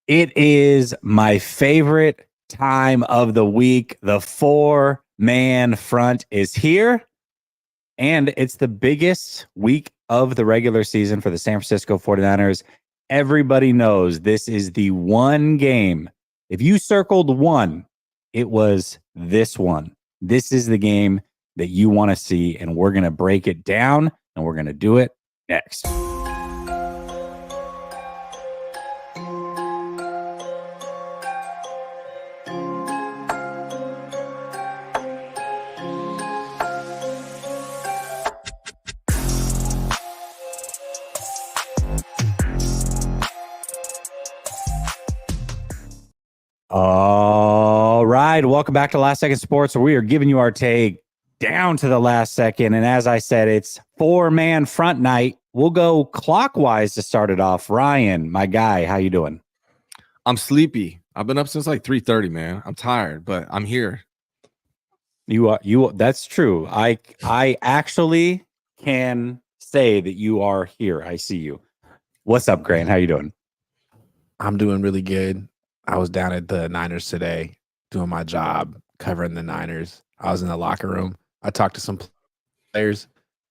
It is my favorite time of the week. The four-man front is here, and it's the biggest week of the regular season for the San Francisco 49ers. Everybody knows this is the one game. If you circled one, it was this one. This is the game that you want to see, and we're going to break it down, and we're going to do it next. All right. Welcome back to Last Second Sports, where we are giving you our take down to the last second. And as I said, it's four-man front night. We'll go clockwise to start it off. Ryan, my guy, how you doing? I'm sleepy. I've been up since like 3:30, man. I'm tired, but I'm here. You that's true. I actually can say that you are here. I see you. What's up, Grant? How you doing? I'm doing really good. I was down at the Niners today doing my job, covering the Niners. I was in the locker room. I talked to some players.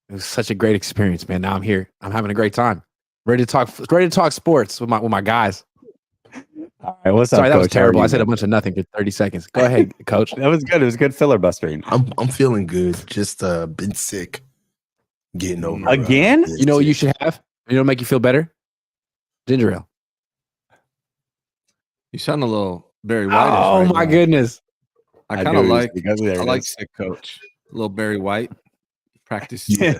It was such a great experience, man. Now I'm here. I'm having a great time. Ready to talk sports with my guys. All right, what's up, Sorry, that Coach? was terrible. I said a bunch of nothing for 30 seconds. Go ahead, Coach. That was good. It was good filibustering. I'm feeling good. Just been sick. Getting over again. You know what you should have? You know what make you feel better? Ginger ale. You sound a little Barry White. Oh my goodness! I kind of like. I like sick Coach. A little Barry White. Practice. Yeah.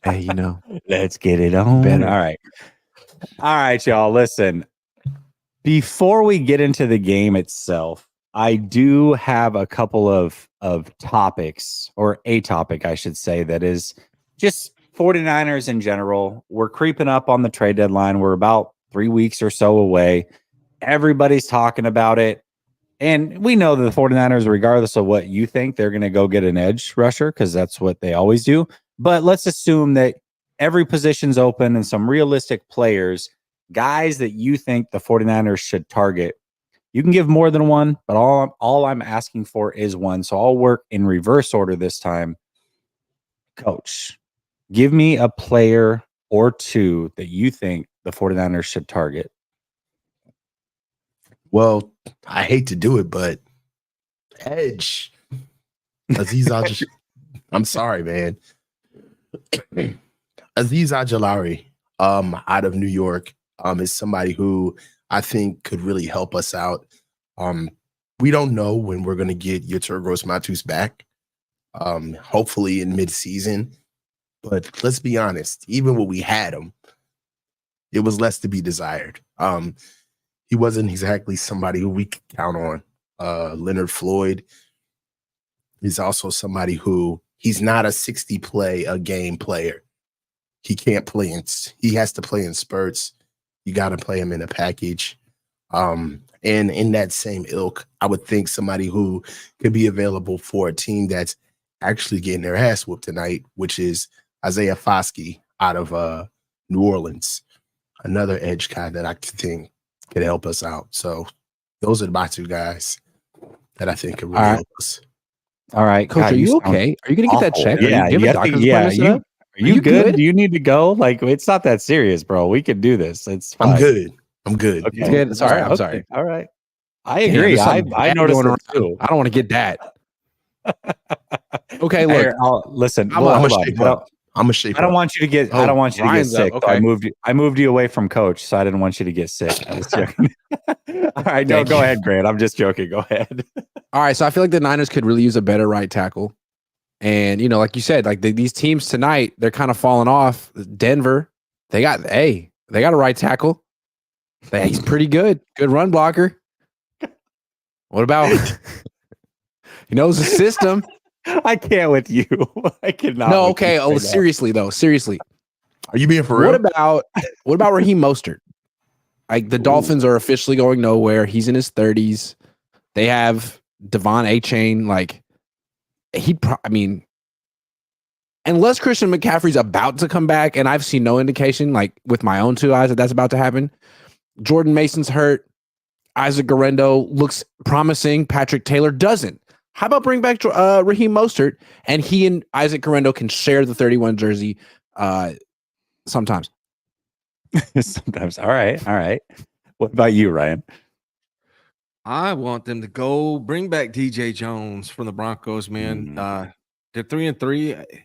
Hey, you know. Let's get it on. Better. All right, y'all. Listen. Before we get into the game itself, I do have a couple of topics, or a topic, I should say, that is just 49ers in general. We're creeping up on the trade deadline. We're about 3 weeks or so away. Everybody's talking about it. And we know that the 49ers, regardless of what you think, they're going to go get an edge rusher because that's what they always do. But let's assume that every position's open and some realistic players, guys that you think the 49ers should target. You can give more than one, but all I'm asking for is one. So I'll work in reverse order this time. Coach, give me a player or two that you think the 49ers should target. Well, I hate to do it, but edge. Aziz I'm sorry, man. Aziz Ojulari, out of New York, is somebody who I think could really help us out. We don't know when we're going to get Yetur Gross-Matos back. Hopefully in mid-season. But let's be honest, even when we had him, it was less to be desired. He wasn't exactly somebody who we could count on. Leonard Floyd is also somebody who he's not a 60 play a game player. He can't play he has to play in spurts. You got to play him in a package. And in that same ilk, I would think somebody who could be available for a team that's actually getting their ass whooped tonight, which is Isaiah Foskey out of New Orleans. Another edge guy that I think could help us out. So those are my two guys that I think could really help us. All right. Coach, are you okay? Are you going to get that checked? Yeah. Are you good? Do you need to go? Like, it's not that serious, bro. We could do this. It's fine. I'm good. Okay. It's good. Sorry. I'm sorry. All right. I agree. I noticed it too. I don't want to get that. Okay, look. Here, listen. I'm a shape. I don't want you to get. I don't want you to get sick. Okay. I moved you away from Coach, so I didn't want you to get sick. I was joking. All right, no, go ahead, Grant. I'm just joking. Go ahead. All right, so I feel like the Niners could really use a better right tackle, and like you said, like these teams tonight, they're kind of falling off. Denver, they got a right tackle. He's pretty good. Good run blocker. What about he knows the system? I can't with you. I cannot. No, okay. Oh, seriously though. Seriously. Are you being for real? What about Raheem Mostert? Like the Dolphins are officially going nowhere. He's in his 30s. They have Devon A-Chain. Like unless Christian McCaffrey's about to come back, and I've seen no indication, like with my own two eyes, that that's about to happen. Jordan Mason's hurt. Isaac Guerrero looks promising. Patrick Taylor doesn't. How about bring back Raheem Mostert, and he and Isaac Guerrero can share the 31 jersey sometimes. Sometimes. All right. What about you, Ryan? I want them to go bring back DJ Jones from the Broncos, man. They're 3-3.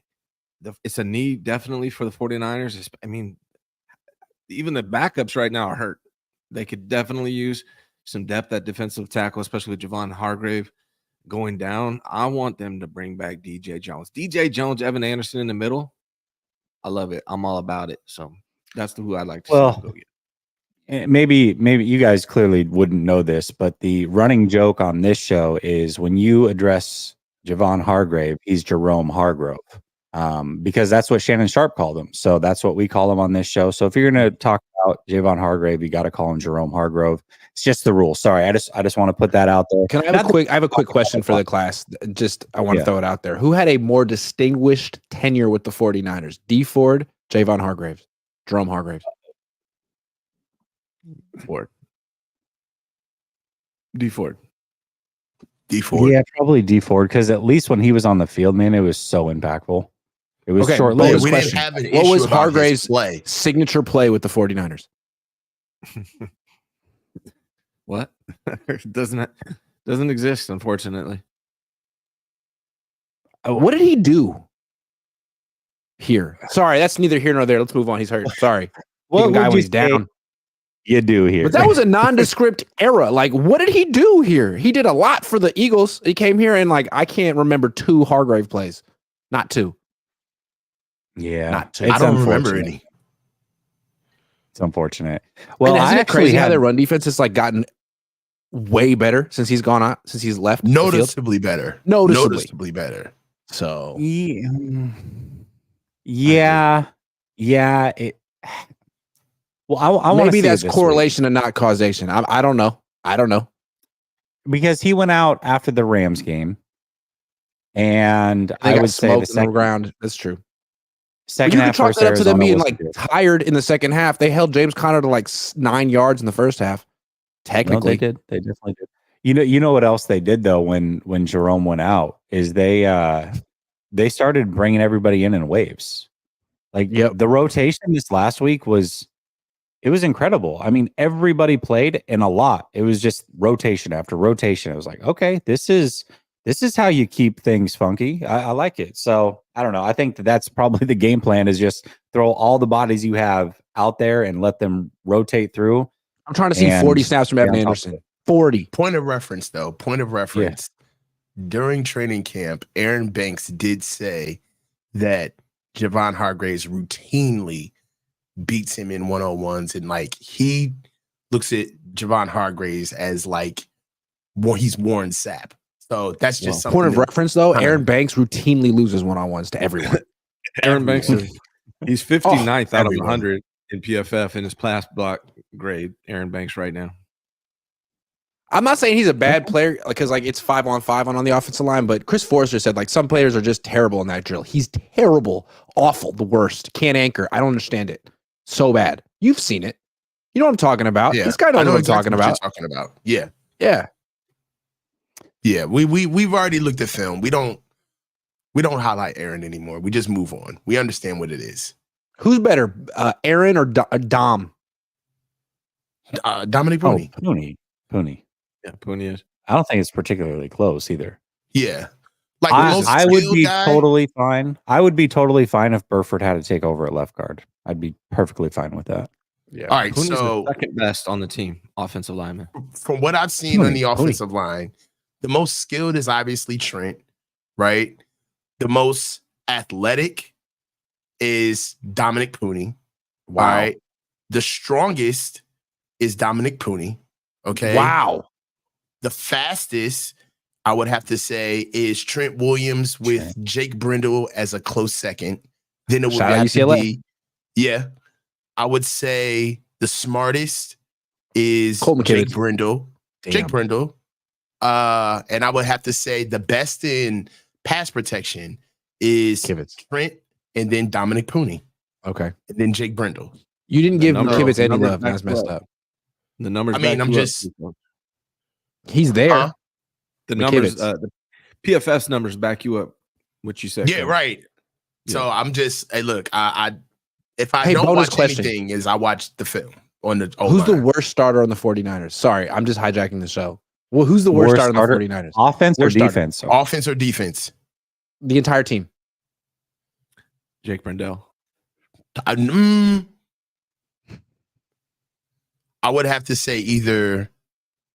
It's a need definitely for the 49ers. I mean, even the backups right now are hurt. They could definitely use some depth at defensive tackle, especially with Javon Hargrave going down. I want them to bring back DJ Jones. DJ Jones, Evan Anderson in the middle. I love it. I'm all about it. So that's who I'd like to see go get. Maybe you guys clearly wouldn't know this, but the running joke on this show is when you address Javon Hargrave, he's Jerome Hargrove, because that's what Shannon Sharp called him. So that's what we call him on this show. So if you're going to talk about Javon Hargrave, you got to call him Jerome Hargrove. It's just the rule. Sorry, I just want to put that out there. Can I have I have a quick question for the class. I want to throw it out there. Who had a more distinguished tenure with the 49ers? D Ford, Javon Hargrave, Jerome Hargrave. D Ford. Yeah, probably D Ford, because at least when he was on the field, man, it was so impactful. It was short-lived. We didn't have an what issue was about Hargrave's play. signature play with the 49ers? What? doesn't exist, unfortunately. What did he do here? Sorry, that's neither here nor there. Let's move on. He's hurt. Sorry. What guy would when you he's down. You do here. But that was a nondescript era. Like, what did he do here? He did a lot for the Eagles. He came here and I can't remember 2 Hargrave plays. Not 2. Yeah. Not 2. I don't remember any. It's unfortunate. Well, isn't it crazy how their run defense has gotten way better since he's gone out, since he's left? Noticeably better. Noticeably better. So yeah. Well, I maybe that's correlation and not causation. I don't know. Because he went out after the Rams game, and I would say the second round. That's true. Second half, you could chalk that up to them being tired in the second half. They held James Conner to 9 yards in the first half. Technically, they did. They definitely did. You know what else they did though when Jerome went out is they started bringing everybody in waves. The rotation this last week was incredible. I mean, everybody played and a lot. It was just rotation after rotation. It was like, okay, this is how you keep things funky. I like it. So I don't know. I think that's probably the game plan is just throw all the bodies you have out there and let them rotate through. I'm trying to see 40 snaps from Evan Anderson. 40. Point of reference, though. Yeah. During training camp, Aaron Banks did say that Javon Hargraves routinely beats him in one-on-ones, and he looks at Javon Hargraves as he's Warren Sapp. So that's just something. Point of reference, though, Aaron Banks routinely loses one-on-ones to everyone. Aaron Banks he's 59th out of 100 in PFF in his pass block grade. Aaron Banks right now. I'm not saying he's a bad player because it's 5-on-5 on the offensive line, but Chris Forrester said some players are just terrible in that drill. He's terrible, awful, the worst. Can't anchor. I don't understand it. So bad. You've seen it. You know what I'm talking about. Yeah. This guy knows what I'm exactly talking what about. You're talking about. Yeah. Yeah. Yeah. We've already looked at film. We don't highlight Aaron anymore. We just move on. We understand what it is. Who's better, Aaron or Dom? Dominic Pooney. Pooney. Yeah, Pooney is. I don't think it's particularly close either. Yeah. I would be totally fine. I would be totally fine if Burford had to take over at left guard. I'd be perfectly fine with that. Yeah. All right. Pooney's so the second best on the team, offensive lineman. From what I've seen on the offensive line, the most skilled is obviously Trent, right? The most athletic is Dominic Pooney. Wow. All right. The strongest is Dominic Pooney. Okay. Wow. The fastest, I would have to say, is Trent Williams with Jake Brindle as a close second. Then it would have to be, I would say the smartest is Jake Brindle. Damn. Jake Brindle. And I would have to say the best in pass protection is Trent and then Dominic Pooney. Okay. And then Jake Brindle. You didn't give Kivitz any love. That's messed up. The numbers. I mean, back I'm you up, just. He's there. Huh? the numbers. McKivitz. The PFS numbers back you up. What you said. Yeah, Coach. right. So Yeah. I'm just. Hey, look, I if I Hey, don't bonus watch question. anything, is I watch the film on the. Who's the O-line. worst starter on the 49ers? Sorry, I'm just hijacking the show. Well, who's the worst starter on the 49ers? Offense or Worst starter. defense? Offense or defense? The entire team. Jake Brendel. I would have to say either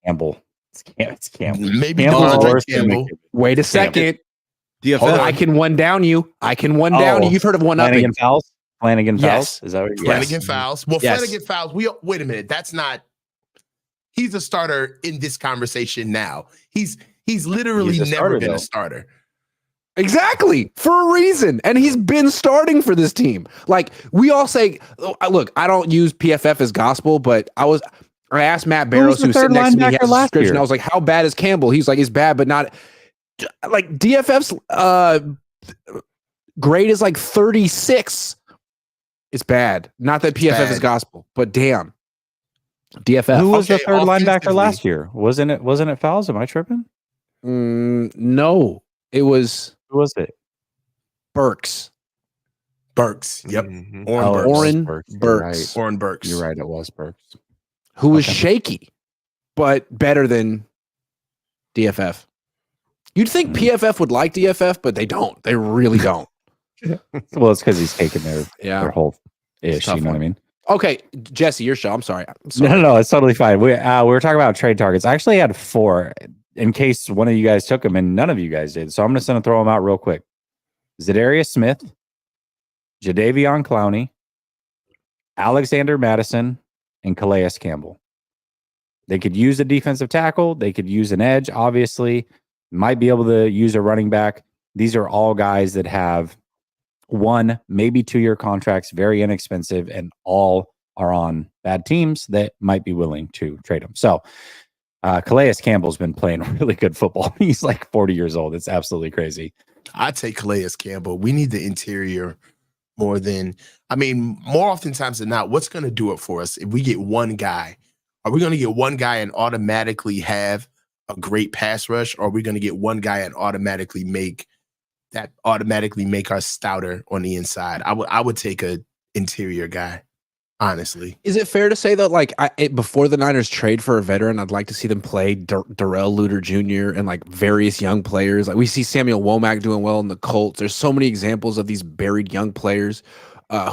Campbell. It's Campbell. maybe Campbell's DeAndre worse than Campbell. Wait a second. DFS. Hold on. I can one down you. You've heard of one upping. Flanagan Fowles? Flanagan Yes. Fowles? Is that what you're Flanagan Fowles. Well, Yes. Flanagan Fowles. Wait a minute. That's not. He's a starter in this conversation now. He's literally He's a never starter, been though. a starter. Exactly, for a reason. And he's been starting for this team. Like, we all say, look, I don't use PFF as gospel, but I asked Matt Barrows, the who's sitting third next to me, he linebacker has a last description. year? I was like, how bad is Campbell? He's like, it's bad, but not like DFF's grade is like 36. It's bad. Not that PFF is bad. gospel, but damn. DFF. Who was the Okay, third linebacker offensively. last year? Wasn't it Fowles? Am I tripping? No, it was Who was it? Burks. Burks. Yep. Mhm. Oren Oh, Burks. Oren Burks. You're Burks. Oren Burks. You're right. It was Burks. Who was Okay. shaky, but better than DFF. You'd think PFF would like DFF, but they don't. They really don't. Well, it's because he's taken their Yeah. whole ish. It's a tough You know what I one. mean? Okay, Jesse, your show. I'm sorry. No, it's totally fine. We were talking about trade targets. I actually had 4 in case one of you guys took them and none of you guys did. So I'm just going to throw them out real quick. Zadarius Smith, Jadeveon Clowney, Alexander Madison, and Calais Campbell. They could use a defensive tackle. They could use an edge, obviously. Might be able to use a running back. These are all guys that have 1, maybe 2-year contracts, very inexpensive, and all are on bad teams that might be willing to trade them. So Calais Campbell's been playing really good football. He's like 40 years old. It's absolutely crazy. I take Calais Campbell. We need the interior more oftentimes than not. What's going to do it for us if we get one guy? Are we going to get one guy and automatically have a great pass rush, or are we going to get one guy and automatically make us stouter on the inside? I would take a interior guy, honestly. Is it fair to say that, like, before the Niners trade for a veteran, I'd like to see them play Darrell Luter Jr. and like various young players. Like, we see Samuel Womack doing well in the Colts. There's so many examples of these buried young players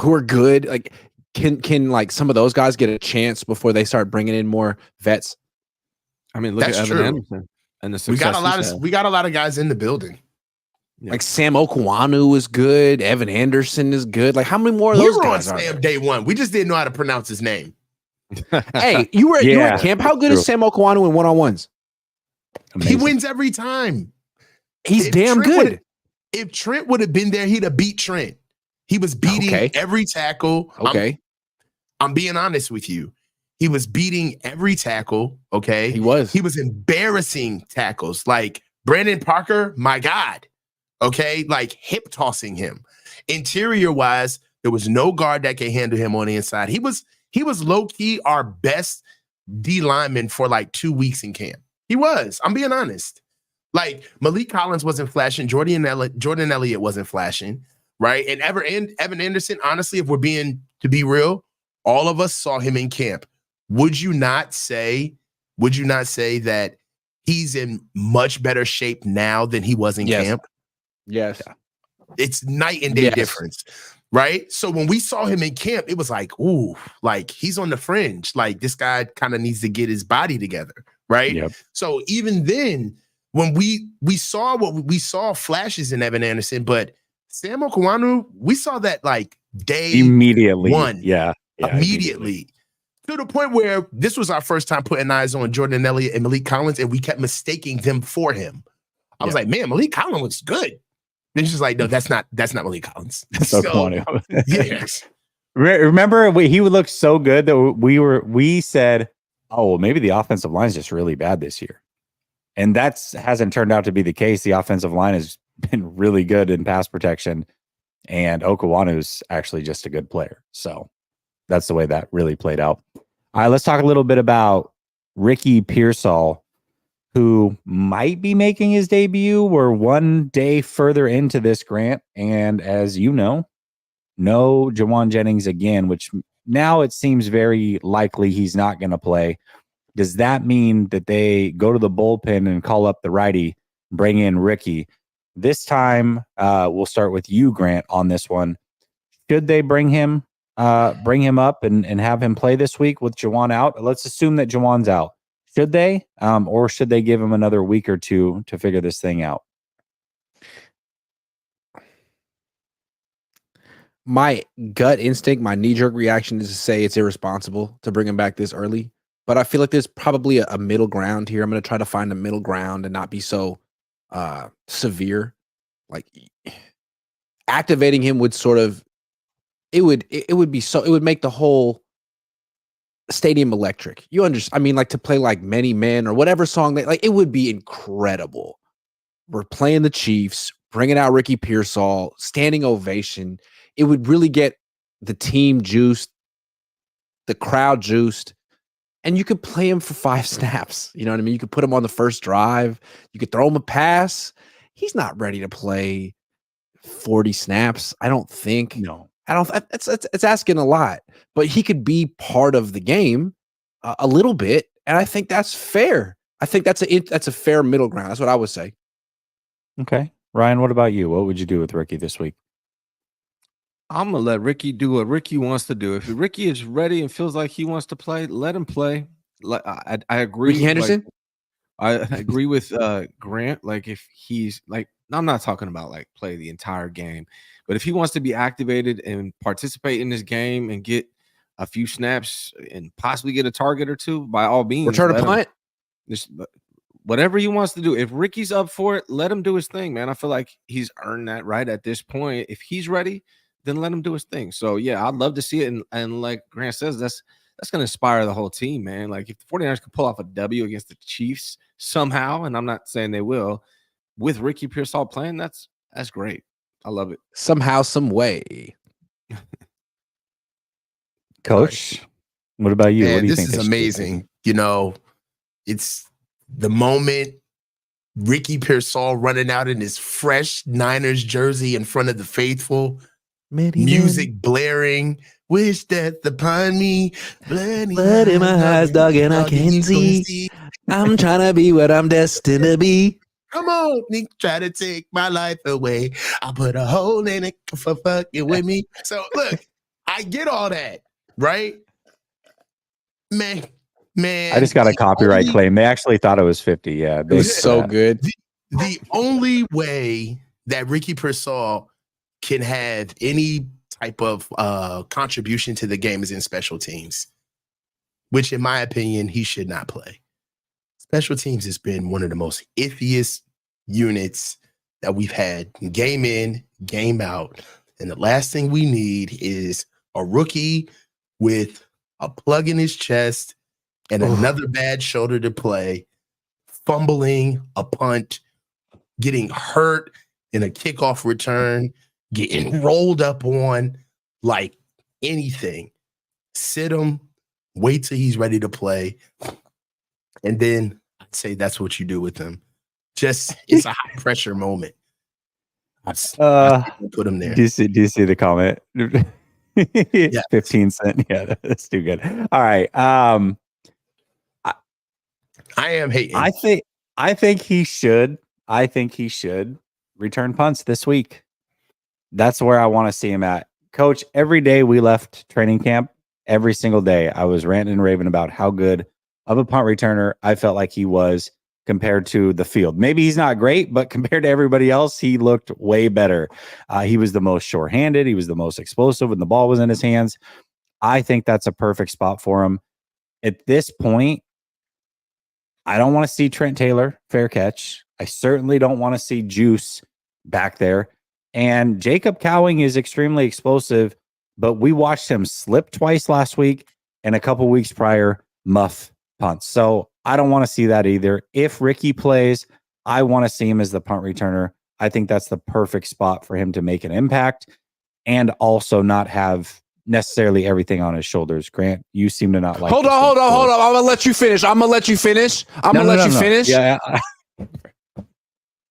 who are good. Like, can like some of those guys get a chance before they start bringing in more vets? I mean, look That's at Evan true. Anderson and the We success got a lot of guys in the building. Yeah. Like Sam Okwanu is good. Evan Anderson is good. Like, how many more of We those were on guys are Sam there? day one. We just didn't know how to pronounce his name. Hey, you were Yeah, at camp. How that's good true. is Sam Okwanu in one-on-ones? He Amazing. wins every time. He's If damn Trent good. would've- If Trent would have been there, he'd have beat Trent. He was beating Okay. every tackle. Okay, I'm being honest with you. He was beating every tackle. Okay. he was. He was embarrassing tackles. Like Brandon Parker, my God. Okay. Like hip tossing him. Interior wise, there was no guard that could handle him on the inside. He was low key our best D lineman for like 2 weeks in camp. He was. I'm being honest. Like Malik Collins wasn't flashing. Jordan Elliott wasn't flashing. Right. And Evan Anderson, honestly, if we're being to be real, all of us saw him in camp. Would you not say that he's in much better shape now than he was in Yes. camp? Yes. It's night and day Yes. difference, right? So when we saw him in camp, it was like, ooh, like he's on the fringe. Like this guy kind of needs to get his body together, right? Yep. So even then, when we saw flashes in Evan Anderson, but Sam Okwanu, we saw that like day Immediately. one. Yeah. immediately. To the point where this was our first time putting eyes on Jordan Elliott and Malik Collins, and we kept mistaking them for him. I was like, man, Malik Collins looks good. Then she's like, no, that's not Malik Collins. So funny. Yes. Remember, he would look so good that we said, oh, well, maybe the offensive line is just really bad this year. And hasn't turned out to be the case. The offensive line has been really good in pass protection, and Okawanu's actually just a good player. So that's the way that really played out. All right, let's talk a little bit about Ricky Pearsall, who might be making his debut. We're one day further into this, Grant. And as you know, no Jawan Jennings again, which now it seems very likely he's not going to play. Does that mean that they go to the bullpen and call up the righty, bring in Ricky? This time, we'll start with you, Grant, on this one. Should they bring him up and have him play this week with Jawan out? Let's assume that Jawan's out. Should they? Or should they give him another week or two to figure this thing out? My gut instinct, my knee-jerk reaction is to say it's irresponsible to bring him back this early. But I feel like there's probably a middle ground here. I'm going to try to find a middle ground and not be so severe. Like activating him would sort of it would make the whole stadium electric. You understand? I mean, like to play like Many Men or whatever song it would be incredible. We're playing the Chiefs, bringing out Ricky Pearsall, standing ovation. It would really get the team juiced, the crowd juiced. And you could play him for 5 snaps. You know what I mean? You could put him on the first drive. You could throw him a pass. He's not ready to play 40 snaps. I don't think. No. I don't. It's asking a lot. But he could be part of the game a little bit, and I think that's fair. I think that's a fair middle ground. That's what I would say. Okay, Ryan, what about you? What would you do with Ricky this week? I'm gonna let Ricky do what Ricky wants to do. If Ricky is ready and feels like he wants to play, let him play. Like I agree. Ricky Henderson. I agree with Grant. Like if he's like, I'm not talking about like play the entire game, but if he wants to be activated and participate in this game and get a few snaps and possibly get a target or two, by all means, return a punt. Whatever he wants to do. If Ricky's up for it, let him do his thing, man. I feel like he's earned that right at this point. If he's ready, then let him do his thing. So yeah, I'd love to see it. And like Grant says, that's going to inspire the whole team, man. Like if the 49ers could pull off a W against the Chiefs somehow, and I'm not saying they will, with Ricky Pearsall playing, that's great. I love it. Somehow, some way. Coach, what about you? Man, what do you this think? is amazing. You know, it's the moment Ricky Pearsall running out in his fresh Niners jersey in front of the faithful, music blaring. Wish death upon me, blood in my eyes, dog, and I can see. I'm trying to be what I'm destined to be. Come on, Nick, try to take my life away. I put a hole in it for fucking with me. So look, I get all that, right? Man. I just got a copyright claim. They actually thought it was 50. Yeah, it was so good. The only way that Ricky Pearsall can have any type of contribution to the game is in special teams, which in my opinion, he should not play. Special teams has been one of the most iffiest units that we've had game in, game out. And the last thing we need is a rookie with a plug in his chest and another bad shoulder to play, fumbling a punt, getting hurt in a kickoff return, getting rolled up on like anything. Sit him, wait till he's ready to play. And then I'd say that's what you do with him. Just, it's a high pressure moment. I put him there. Do you see the comment? Yeah. 15 cents. Yeah, that's too good. All right. I am hating. I think he should. I think he should return punts this week. That's where I want to see him at. Coach, every day we left training camp, every single day, I was ranting and raving about how good of a punt returner I felt like he was compared to the field. Maybe he's not great, but compared to everybody else, he looked way better. He was the most sure-handed. He was the most explosive when the ball was in his hands. I think that's a perfect spot for him. At this point, I don't want to see Trent Taylor fair catch. I certainly don't want to see Juice back there. And Jacob Cowing is extremely explosive, but we watched him slip twice last week and a couple weeks prior muff punts. So I don't want to see that either. If Ricky plays, I want to see him as the punt returner. I think that's the perfect spot for him to make an impact and also not have necessarily everything on his shoulders. Grant, you seem to not like. Hold on. I'm gonna let you finish. I'm gonna let you finish. Yeah.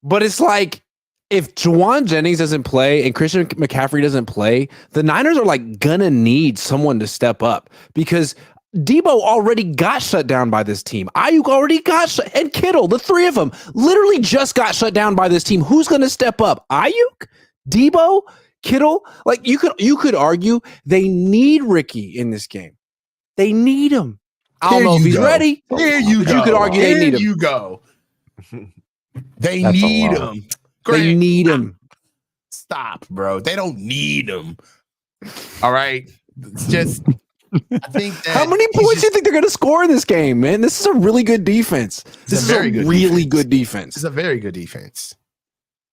But it's like if Juwan Jennings doesn't play and Christian McCaffrey doesn't play, the Niners are like gonna need someone to step up because Debo already got shut down by this team. Ayuk already got shut, and Kittle, the three of them, literally just got shut down by this team. Who's gonna step up? Ayuk, Debo, Kittle. Like you could argue they need Ricky in this game. They need him. I don't know if he's ready. There you go. You could argue they need him. You go. They That's need him. They need him. Stop, bro. They don't need him. All right. It's just I think that How many points do you think they're going to score in this game, man? This is a really good defense. This is a really good defense. It's a very good defense.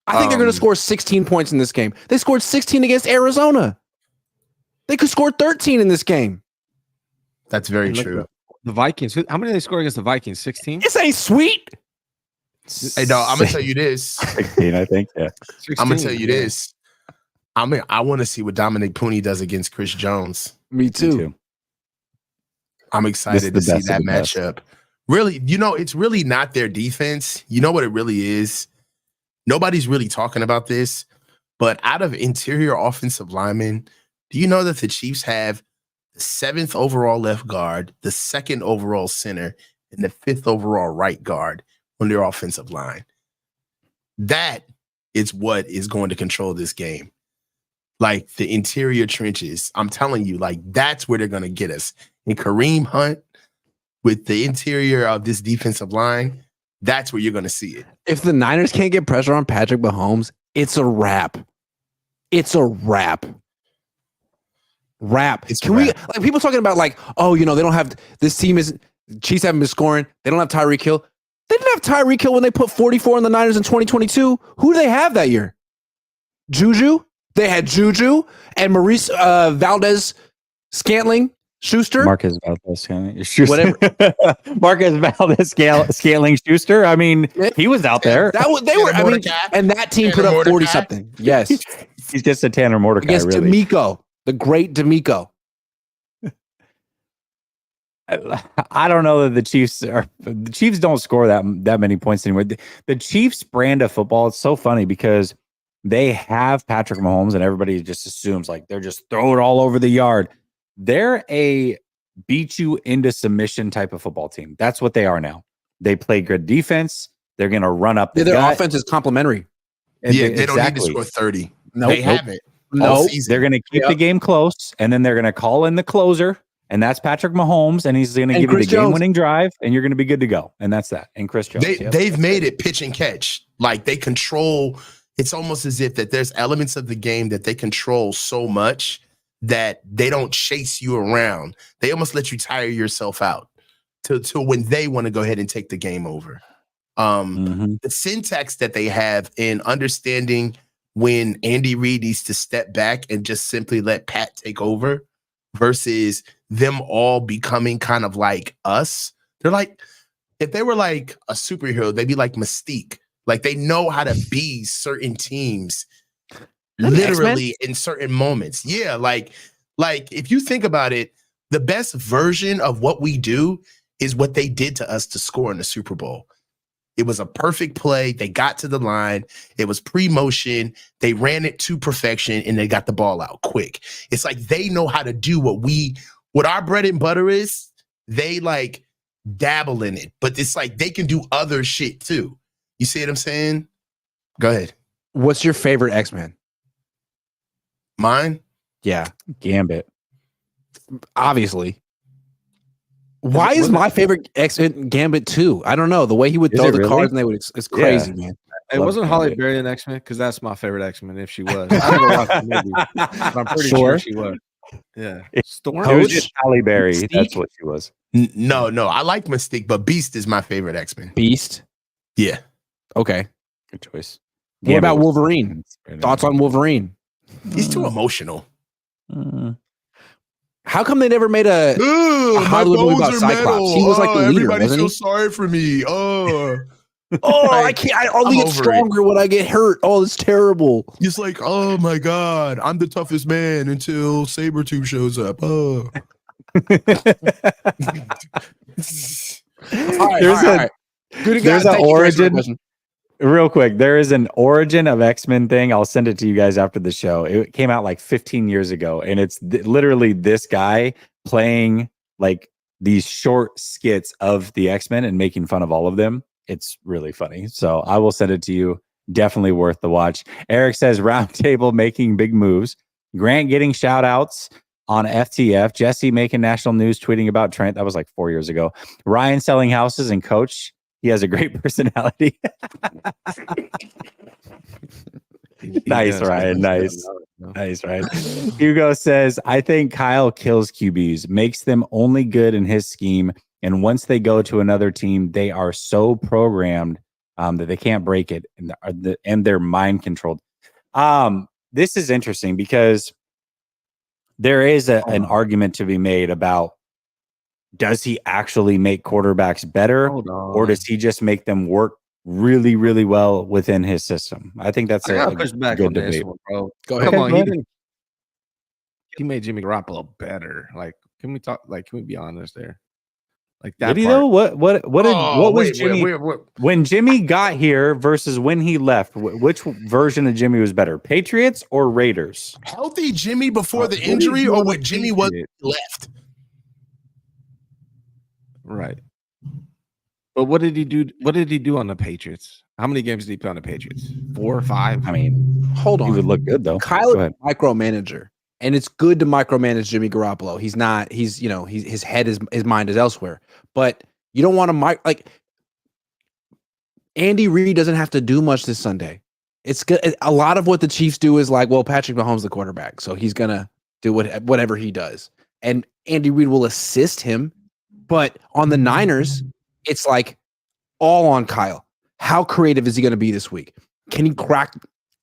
I think they're going to score 16 points in this game. They scored 16 against Arizona. They could score 13 in this game. That's very true. The Vikings. How many did they score against the Vikings? 16? This ain't sweet. Hey, no, I'm gonna tell you this. 16, I think. Yeah. 16, I'm gonna tell you this. I want to see what Dominic Pooney does against Chris Jones. Me too. I'm excited to see that matchup. Really, it's really not their defense. You know what it really is? Nobody's really talking about this, but out of interior offensive linemen, do you know that the Chiefs have the 7th overall left guard, the 2nd overall center, and the 5th overall right guard on their offensive line? That is what is going to control this game. Like the interior trenches. I'm telling you, like that's where they're going to get us. And Kareem Hunt with the interior of this defensive line, that's where you're going to see it. If the Niners can't get pressure on Patrick Mahomes, it's a wrap. It's a wrap. Can we, like people talking about like, oh, they don't have, this team isn't, Chiefs haven't been scoring. They don't have Tyreek Hill. They didn't have Tyreek Hill when they put 44 on the Niners in 2022. Who do they have that year? Juju? They had Juju and Maurice Valdez Scantling Schuster. Marquez Valdez Scantling Schuster. Whatever. Marquez Valdez Scantling Schuster. I mean, he was out there. And that team put up 40 something. Yes. He's just a Tanner Mordecai. Against really. D'Amico, the great D'Amico. I don't know that the Chiefs don't score that many points anymore. The Chiefs brand of football, it's so funny because they have Patrick Mahomes and everybody just assumes like they're just throwing it all over the yard. They're a beat you into submission type of football team. That's what they are now. They play good defense. They're going to run up the their gut. offense is complementary. They don't need to score 30. They haven't. They're going to keep the game close, and then they're going to call in the closer, and that's Patrick Mahomes, and he's going to give you the game-winning drive, and you're going to be good to go. And that's that. And Chris Jones. They've made it pitch and catch. Like they control. It's almost as if that there's elements of the game that they control so much that they don't chase you around. They almost let you tire yourself out to when they want to go ahead and take the game over. The syntax that they have in understanding when Andy Reid needs to step back and just simply let Pat take over versus them all becoming kind of like us. They're like, if they were like a superhero, they'd be like Mystique. Like they know how to be certain teams literally in certain moments. Yeah. Like if you think about it, the best version of what we do is what they did to us to score in the Super Bowl. It was a perfect play. They got to the line. It was pre-motion. They ran it to perfection and they got the ball out quick. It's like they know how to do what our bread and butter is. They like dabble in it, but it's like they can do other shit too. You see what I'm saying? Go ahead. What's your favorite X-Men? Mine? Yeah. Gambit. Obviously. Why is my favorite X-Men Gambit 2? I don't know. The way he would throw the cards and they would, it's crazy, man. It wasn't Holly Berry in X-Men because that's my favorite X-Men if she was. I never watched the movie, but I'm pretty sure she was. Yeah. Storm? It was just Halle Berry. Mystique? That's what she was. No. I like Mystique, but Beast is my favorite X-Men. Beast? Yeah. Okay. Good choice. What about Wolverine? Thoughts on Wolverine? He's too emotional. How come they never made a Hollywood movie about Cyclops? He was like the leader, everybody wasn't he? feels sorry for me. Oh, I Like, can't. I only I'm get over stronger when I get hurt. Oh, it's terrible. Just like, oh my God, I'm the toughest man until Sabretooth shows up. Oh. All right, There's all right. Good there's guys. an Thank you for answering my origin. question. Real quick, there is an origin of X-Men thing. I'll send it to you guys after the show. It came out like 15 years ago, and it's literally this guy playing like these short skits of the X-Men and making fun of all of them. It's really funny. So I will send it to you. Definitely worth the watch. Eric says Roundtable making big moves. Grant getting shout outs on FTF. Jesse making national news, tweeting about Trent. That was like 4 years ago. Ryan selling houses and Coach. He has a great personality. Nice, Ryan. Nice. Nice, Ryan. Hugo says, I think Kyle kills QBs, makes them only good in his scheme. And once they go to another team, they are so programmed that they can't break it, and they're mind controlled. This is interesting because there is an argument to be made about, does he actually make quarterbacks better, or does he just make them work really, really well within his system? I think that's a push back good on this debate. one, bro. Go ahead. Come on, Go ahead. he made Jimmy Garoppolo better. Like, can we talk? Like, can we be honest there? Like that. Did he part. though? What was wait, Jimmy wait. when Jimmy got here versus when he left? Which version of Jimmy was better, Patriots or Raiders? Healthy Jimmy before the What did he injury, do or on what the Jimmy was Patriots? left? Right. But what did he do? What did he do on the Patriots? How many games did he play on the Patriots? 4 or 5? I mean, Hold he would on. look good though. Kyle Go is ahead. a micromanager, and it's good to micromanage Jimmy Garoppolo. He's not. His head is, his mind is elsewhere. But you don't want to like Andy Reid doesn't have to do much this Sunday. It's good. A lot of what the Chiefs do is like, well, Patrick Mahomes is the quarterback, so he's gonna do whatever he does, and Andy Reid will assist him. But on the Niners, it's like all on Kyle. How creative is he going to be this week? Can he crack the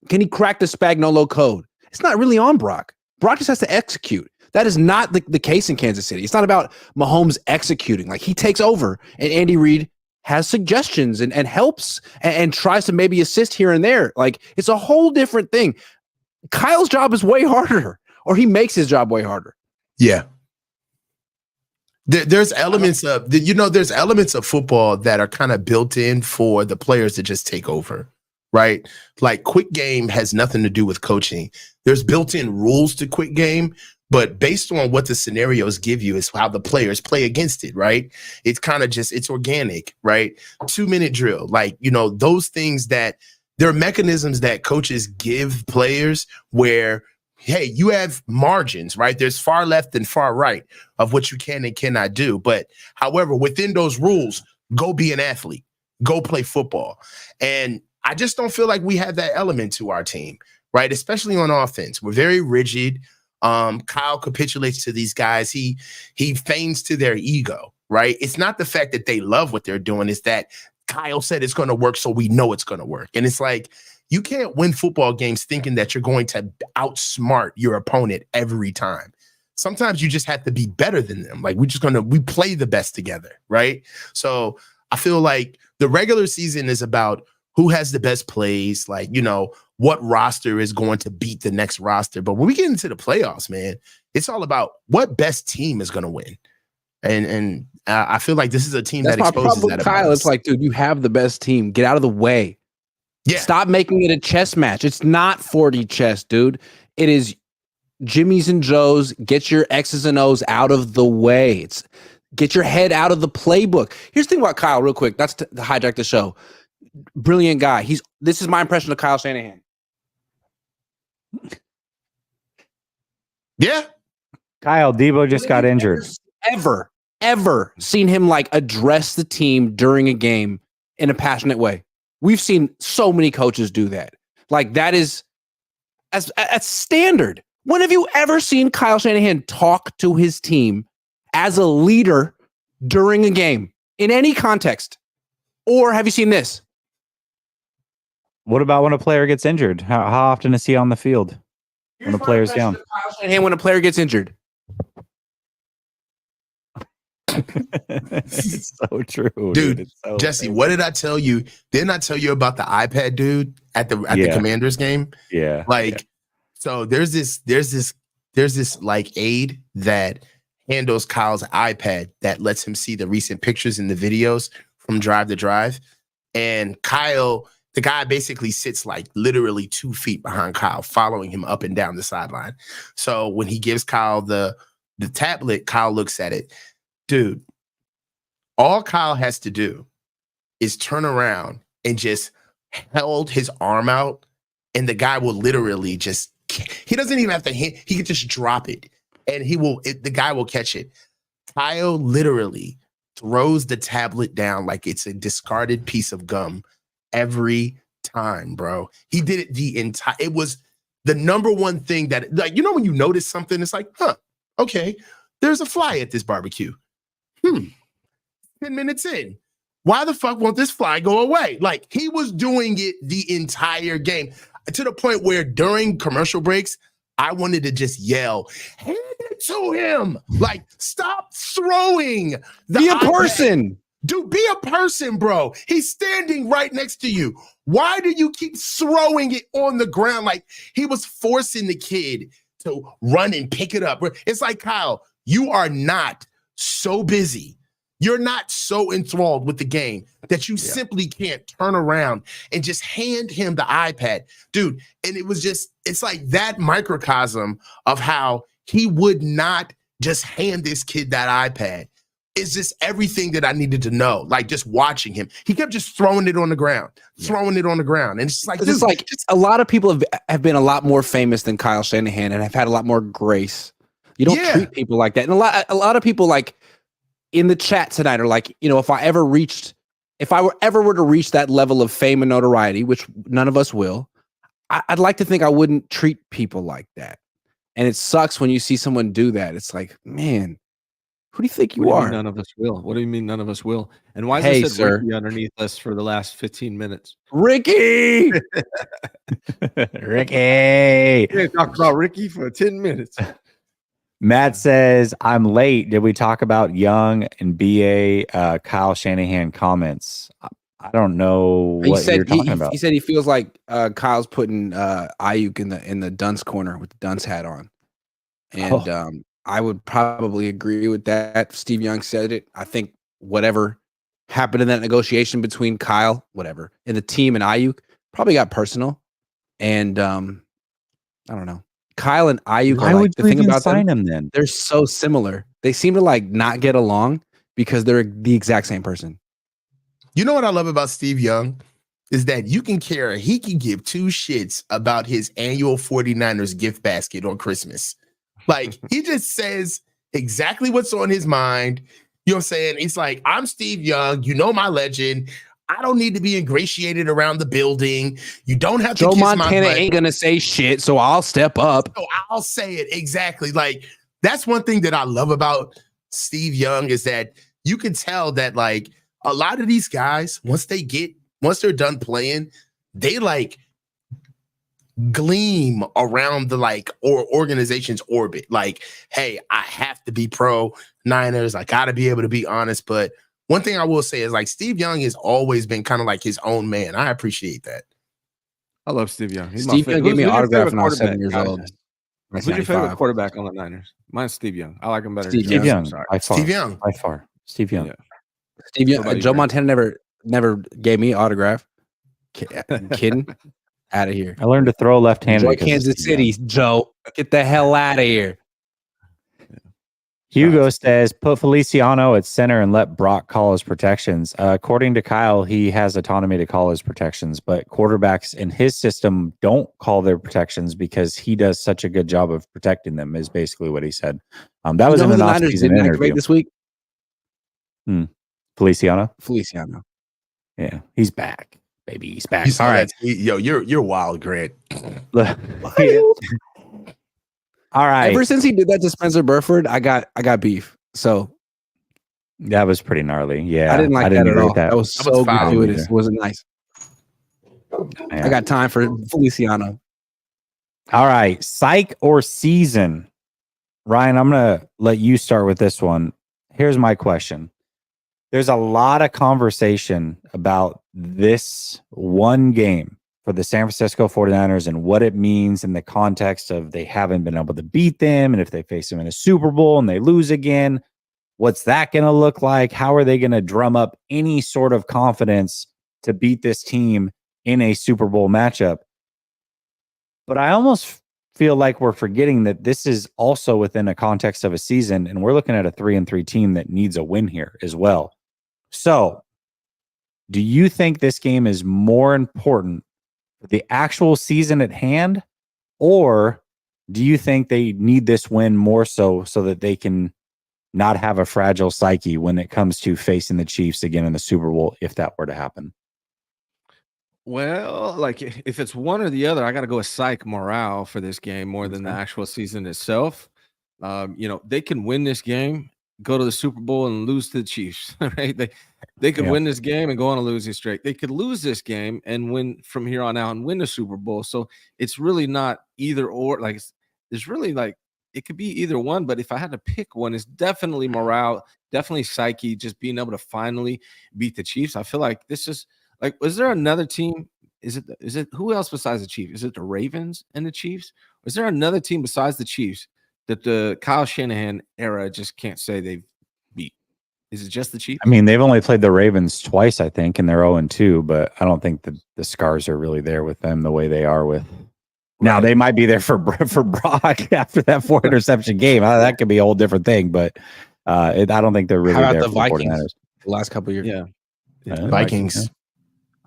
Spagnuolo code? It's not really on Brock. Brock just has to execute. That is not the case in Kansas City. It's not about Mahomes executing. Like, he takes over, and Andy Reid has suggestions and helps and tries to maybe assist here and there. Like, it's a whole different thing. Kyle's job is way harder, or he makes his job way harder. Yeah. There's elements of there's elements of football that are kind of built in for the players to just take over, right? Like, quick game has nothing to do with coaching. There's built-in rules to quick game, but based on what the scenarios give you is how the players play against it, right? It's kind of just, it's organic, right? 2-minute drill, like, those things that there are mechanisms that coaches give players where, hey, you have margins, right? There's far left and far right of what you can and cannot do. But however, within those rules, go be an athlete, go play football. And I just don't feel like we have that element to our team, right? Especially on offense. We're very rigid. Kyle capitulates to these guys. He feigns to their ego, right? It's not the fact that they love what they're doing. It's that Kyle said it's going to work, so we know it's going to work. And it's like, you can't win football games thinking that you're going to outsmart your opponent every time. Sometimes you just have to be better than them. Like, we play the best together, right? So I feel like the regular season is about who has the best plays, like, what roster is going to beat the next roster. But when we get into the playoffs, man, it's all about what best team is going to win. And I feel like this is a team that exposes that. Kyle, it's like, dude, you have the best team. Get out of the way. Yeah. Stop making it a chess match. It's not 40 chess, dude. It is Jimmy's and Joe's. Get your X's and O's out of the way. Get your head out of the playbook. Here's the thing about Kyle, real quick. That's to hijack the show. Brilliant guy. This is my impression of Kyle Shanahan. Yeah. Kyle, Debo just got injured. Ever seen him like address the team during a game in a passionate way? We've seen so many coaches do that. Like, that is as standard. When have you ever seen Kyle Shanahan talk to his team as a leader during a game in any context? Or have you seen this? What about when a player gets injured? How often is he on the field when a player's down? Kyle Shanahan when a player gets injured. It's so true, Dude, It's so Jesse, crazy. what did I tell you? Didn't I tell you about the iPad dude at the Commanders game? Yeah. Like, so there's this like aid that handles Kyle's iPad that lets him see the recent pictures and the videos from drive to drive. And Kyle, the guy basically sits like literally 2 feet behind Kyle, following him up and down the sideline. So when he gives Kyle the tablet, Kyle looks at it. Dude, all Kyle has to do is turn around and just held his arm out, and the guy will literally just, he doesn't even have to hit, he can just drop it, and the guy will catch it. Kyle literally throws the tablet down like it's a discarded piece of gum every time, bro. He did it it was the number one thing that, like, you know, when you notice something, it's like, okay, there's a fly at this barbecue. 10 minutes in. Why the fuck won't this fly go away? Like, he was doing it the entire game, to the point where during commercial breaks, I wanted to just yell, hand it to him. Like, stop throwing. Be a person. Dude, be a person, bro. He's standing right next to you. Why do you keep throwing it on the ground? Like, he was forcing the kid to run and pick it up. It's like, Kyle, you are not so busy. You're not so enthralled with the game that you simply can't turn around and just hand him the iPad. Dude, and it was just, it's like that microcosm of how he would not just hand this kid that iPad. It's just everything that I needed to know. Like, just watching him, he kept just throwing it on the ground, throwing it on the ground. And it's just like, it's like a lot of people have been a lot more famous than Kyle Shanahan and have had a lot more grace. You don't treat people like that. And a lot of people, like, in the chat tonight are like, you know, if I ever were to reach that level of fame and notoriety, which none of us will, I'd like to think I wouldn't treat people like that. And it sucks when you see someone do that. It's like, man, who do you think you are? None of us will. What do you mean none of us will? And why Hey, is it sir, Ricky underneath us for the last 15 minutes? Ricky! Ricky. We talked about Ricky for 10 minutes. Matt says, I'm late. Did we talk about Young and BA Kyle Shanahan comments? I don't know what you're talking about. He said he feels like Kyle's putting Ayuk in the dunce corner with the dunce hat on. And I would probably agree with that. Steve Young said it. I think whatever happened in that negotiation between Kyle, whatever, and the team and Ayuk probably got personal. And I don't know. Kyle and Ayuk are like, the thing about them, then they're so similar. They seem to like not get along because they're the exact same person. You know what I love about Steve Young is that he can give 2 shits about his annual 49ers gift basket on Christmas. Like, he just says exactly what's on his mind. You know what I'm saying? It's like, I'm Steve Young, you know, my legend. I don't need to be ingratiated around the building. You don't have to Joe kiss Montana my butt. ain't gonna say shit, so I'll step up. So I'll say it exactly. Like, that's one thing that I love about Steve Young is that you can tell that, like, a lot of these guys, once they're done playing, they like gleam around the organization's orbit. Like, hey, I have to be pro Niners. I got to be able to be honest. But one thing I will say is, like, Steve Young has always been kind of like his own man. I appreciate that. I love Steve Young. Steve Young gave me an autograph when I was 7 years old. Who's your favorite quarterback on the Niners? Mine's Steve Young. I like him better. Steve Young. By far. Steve Young. By far. Steve Young. Yeah. Steve Young. Joe Montana never gave me an autograph. Kidding? Out of here. I learned to throw left-handed. Enjoy Kansas City, Joe. Get the hell out of here. Hugo says, put Feliciano at center and let Brock call his protections. According to Kyle, he has autonomy to call his protections, but quarterbacks in his system don't call their protections because he does such a good job of protecting them, is basically what he said. That was in an off-season interview this week. Feliciano. Yeah, he's back, baby. He's back. All right. Yo, you're wild, Grant. All right. Ever since he did that to Spencer Burford, I got beef. So that was pretty gnarly. Yeah, I didn't like that at all. That was so gratuitous. Either. It wasn't nice. Yeah. I got time for Feliciano. All right, psych or season. Ryan, I'm gonna let you start with this one. here's my question. There's a lot of conversation about this one game for the San Francisco 49ers and what it means in the context of they haven't been able to beat them. And if they face them in a Super Bowl and they lose again, what's that going to look like? How are they going to drum up any sort of confidence to beat this team in a Super Bowl matchup? But I almost feel like we're forgetting that this is also within a context of a season, and we're looking at a 3-3 team that needs a win here as well. So, do you think this game is more important for the actual season at hand, or do you think they need this win more so that they can not have a fragile psyche when it comes to facing the Chiefs again in the Super Bowl, if that were to happen? Well, like if it's one or the other, I got to go with psych morale for this game more than the actual season itself. They can win this game, go to the Super Bowl and lose to the Chiefs, right? They could win this game and go on a losing streak. They could lose this game and win from here on out and win the Super Bowl. So it's really not either or. Like there's really like it could be either one. But if I had to pick one, it's definitely morale, definitely psyche, just being able to finally beat the Chiefs. I feel like this is like, was there another team? Is it who else besides the Chiefs? Is it the Ravens and the Chiefs? Or is there another team besides the Chiefs that the Kyle Shanahan era just can't say they've beat? Is it just the Chiefs? I mean, they've only played the Ravens twice, I think, and they're 0-2, but I don't think the scars are really there with them the way they are with. Now, they might be there for Brock after that 4 interception game. That could be a whole different thing, but I don't think they're really there the for Vikings the the last couple of years. Yeah. Vikings.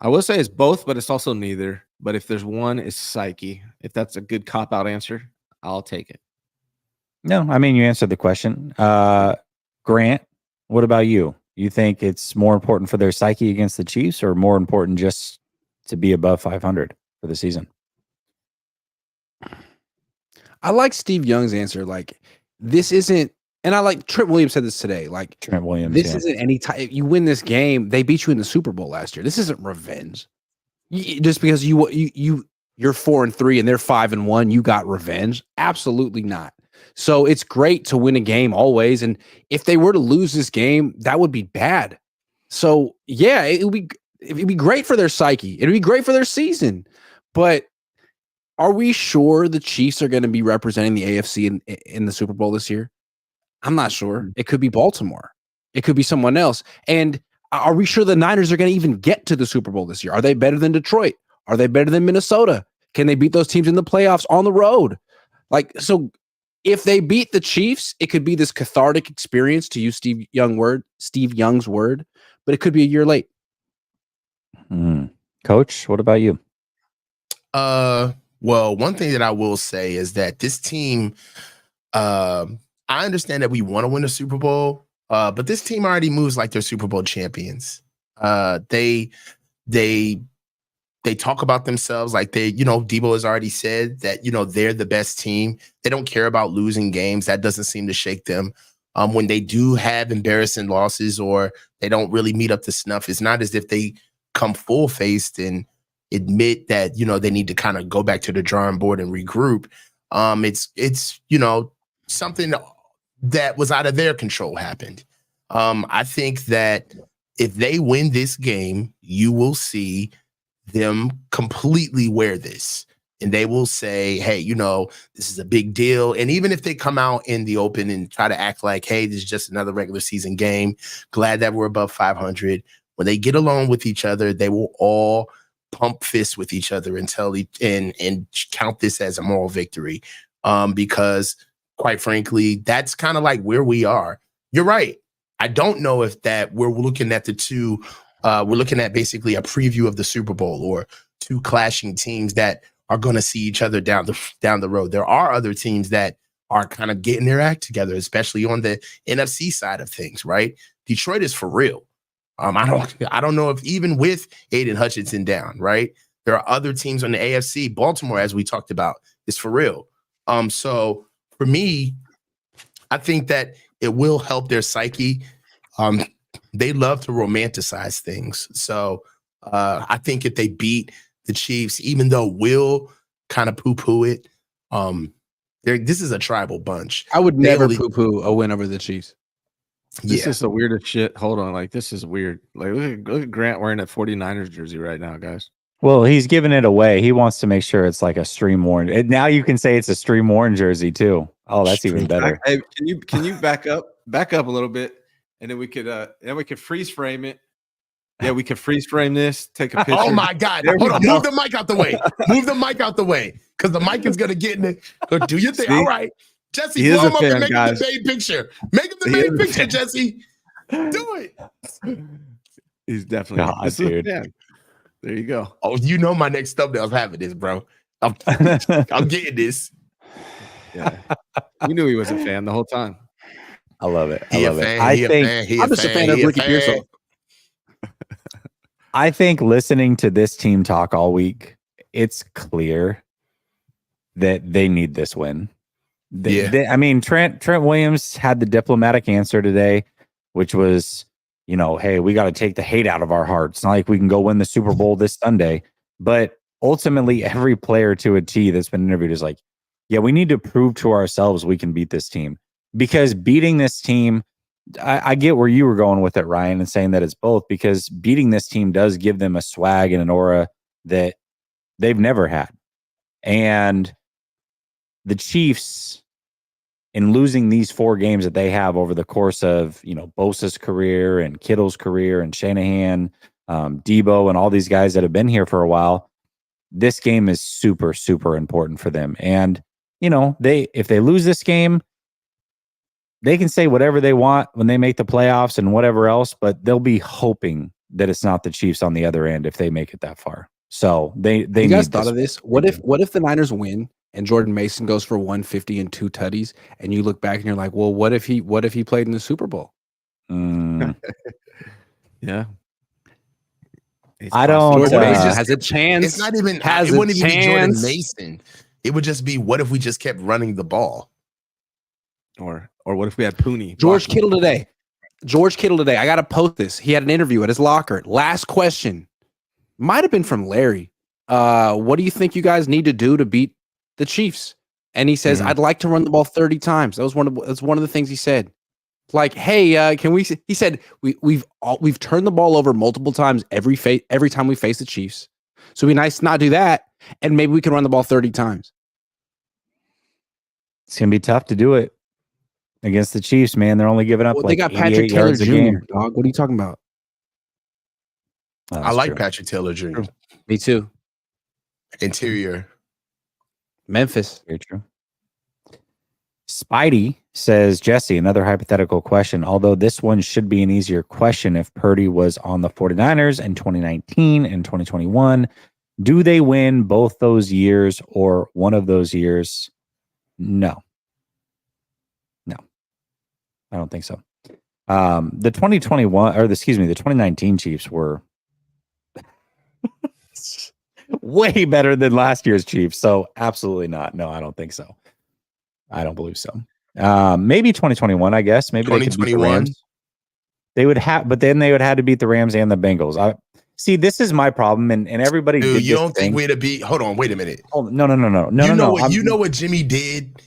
I will say it's both, but it's also neither. But if there's one, it's psyche. If that's a good cop-out answer, I'll take it. No, I mean, you answered the question. Grant, what about you? You think it's more important for their psyche against the Chiefs or more important just to be above 500 for the season? I like Steve Young's answer. Like, this isn't, and I like Trent Williams said this today. Like, Trent Williams, this isn't any time. You win this game, they beat you in the Super Bowl last year. This isn't revenge. Just because you're 4-3 and they're 5-1, you got revenge? Absolutely not. So it's great to win a game always. And if they were to lose this game, that would be bad. So yeah, it'd be great for their psyche. It'd be great for their season. But are we sure the Chiefs are going to be representing the AFC in the Super Bowl this year? I'm not sure. It could be Baltimore. It could be someone else. And are we sure the Niners are going to even get to the Super Bowl this year? Are they better than Detroit? Are they better than Minnesota? Can they beat those teams in the playoffs on the road? Like, so if they beat the Chiefs, it could be this cathartic experience, to use Steve Young's word, but it could be a year late. Coach, what about you? Well, one thing that I will say is that this team, I understand that we want to win a Super Bowl, but this team already moves like they're Super Bowl champions. They talk about themselves like Debo has already said that, they're the best team. They don't care about losing games. That doesn't seem to shake them. When they do have embarrassing losses or they don't really meet up to snuff, it's not as if they come full-faced and admit that, they need to kind of go back to the drawing board and regroup. It's something that was out of their control happened. I think that if they win this game, you will see them completely wear this. And they will say, hey, this is a big deal. And even if they come out in the open and try to act like, hey, this is just another regular season game, glad that we're above 500. When they get along with each other, they will all pump fists with each other and count this as a moral victory. Because quite frankly, that's kind of like where we are. You're right. I don't know if that we're looking at the two. We're looking at basically a preview of the Super Bowl or two clashing teams that are going to see each other down the road. There are other teams that are kind of getting their act together, especially on the NFC side of things, right? Detroit is for real. I don't know if even with Aiden Hutchinson down, right? There are other teams on the AFC. Baltimore, as we talked about, is for real. So for me, I think that it will help their psyche. They love to romanticize things. So I think if they beat the Chiefs, even though Will kind of poo-poo it, this is a tribal bunch. I would never poo-poo a win over the Chiefs. This is the weirdest shit. Hold on. Like, this is weird. Like, look at Grant wearing that 49ers jersey right now, guys. Well, he's giving it away. He wants to make sure it's like a stream worn. Now you can say it's a stream worn jersey too. Oh, that's even better. Hey, can you back up a little bit, and then we could freeze frame it. Yeah, we could freeze frame this. Take a picture. Oh my God! Hold on, move the mic out the way. Move the mic out the way, because the mic is gonna get in it. Do your thing. All right, Jesse, blow him up and make him the main picture. Make him the main picture, Jesse. Do it. He's definitely dude. There you go. Oh, you know my next thumbnail's having this, bro. I'm getting this. Yeah, we knew he was a fan the whole time. I love it. I'm just a fan of Ricky Pearsall. I think listening to this team talk all week, it's clear that they need this win. I mean, Trent Williams had the diplomatic answer today, which was, hey, we got to take the hate out of our hearts. It's not like we can go win the Super Bowl this Sunday. But ultimately, every player to a T that's been interviewed is like, yeah, we need to prove to ourselves we can beat this team. Because beating this team, I get where you were going with it, Ryan, and saying that it's both, because beating this team does give them a swag and an aura that they've never had. And the Chiefs, in losing these 4 games that they have over the course of, Bosa's career and Kittle's career and Shanahan, Debo, and all these guys that have been here for a while, this game is super, super important for them. And, if they lose this game, they can say whatever they want when they make the playoffs and whatever else, but they'll be hoping that it's not the Chiefs on the other end if they make it that far. So they you guys thought of this? What if the Niners win and Jordan Mason goes for 150 and 2 tutties, and you look back and you're like, well, what if he played in the Super Bowl? Yeah. I don't. Jordan Mason has a chance. It's not even. It wouldn't even be Jordan Mason. It would just be, what if we just kept running the ball? Or what if we had Pooney? George Kittle today. I got to post this. He had an interview at his locker. Last question. Might have been from Larry. What do you think you guys need to do to beat the Chiefs? And he says, I'd like to run the ball 30 times. That's one of the things he said. Like, hey, can we? He said we've turned the ball over multiple times every time we face the Chiefs. So it'd be nice to not do that, and maybe we can run the ball 30 times. It's gonna be tough to do it against the Chiefs, man. They're only giving up they got Patrick Taylor Jr. Dog, what are you talking about? Oh, I like Patrick Taylor Jr. Me too. Interior. Memphis. Very true. Spidey says, Jesse, another hypothetical question. Although this one should be an easier question if Purdy was on the 49ers in 2019 and 2021. Do they win both those years or one of those years? No. I don't think so. The 2019 Chiefs were way better than last year's Chiefs. So absolutely not. No, I don't think so. I don't believe so. Maybe 2021, I guess. Maybe 2021. They would have, but then they would have to beat the Rams and the Bengals. See, this is my problem, and everybody. Dude, you don't think we'd be? Hold on, wait a minute. No. You know what Jimmy did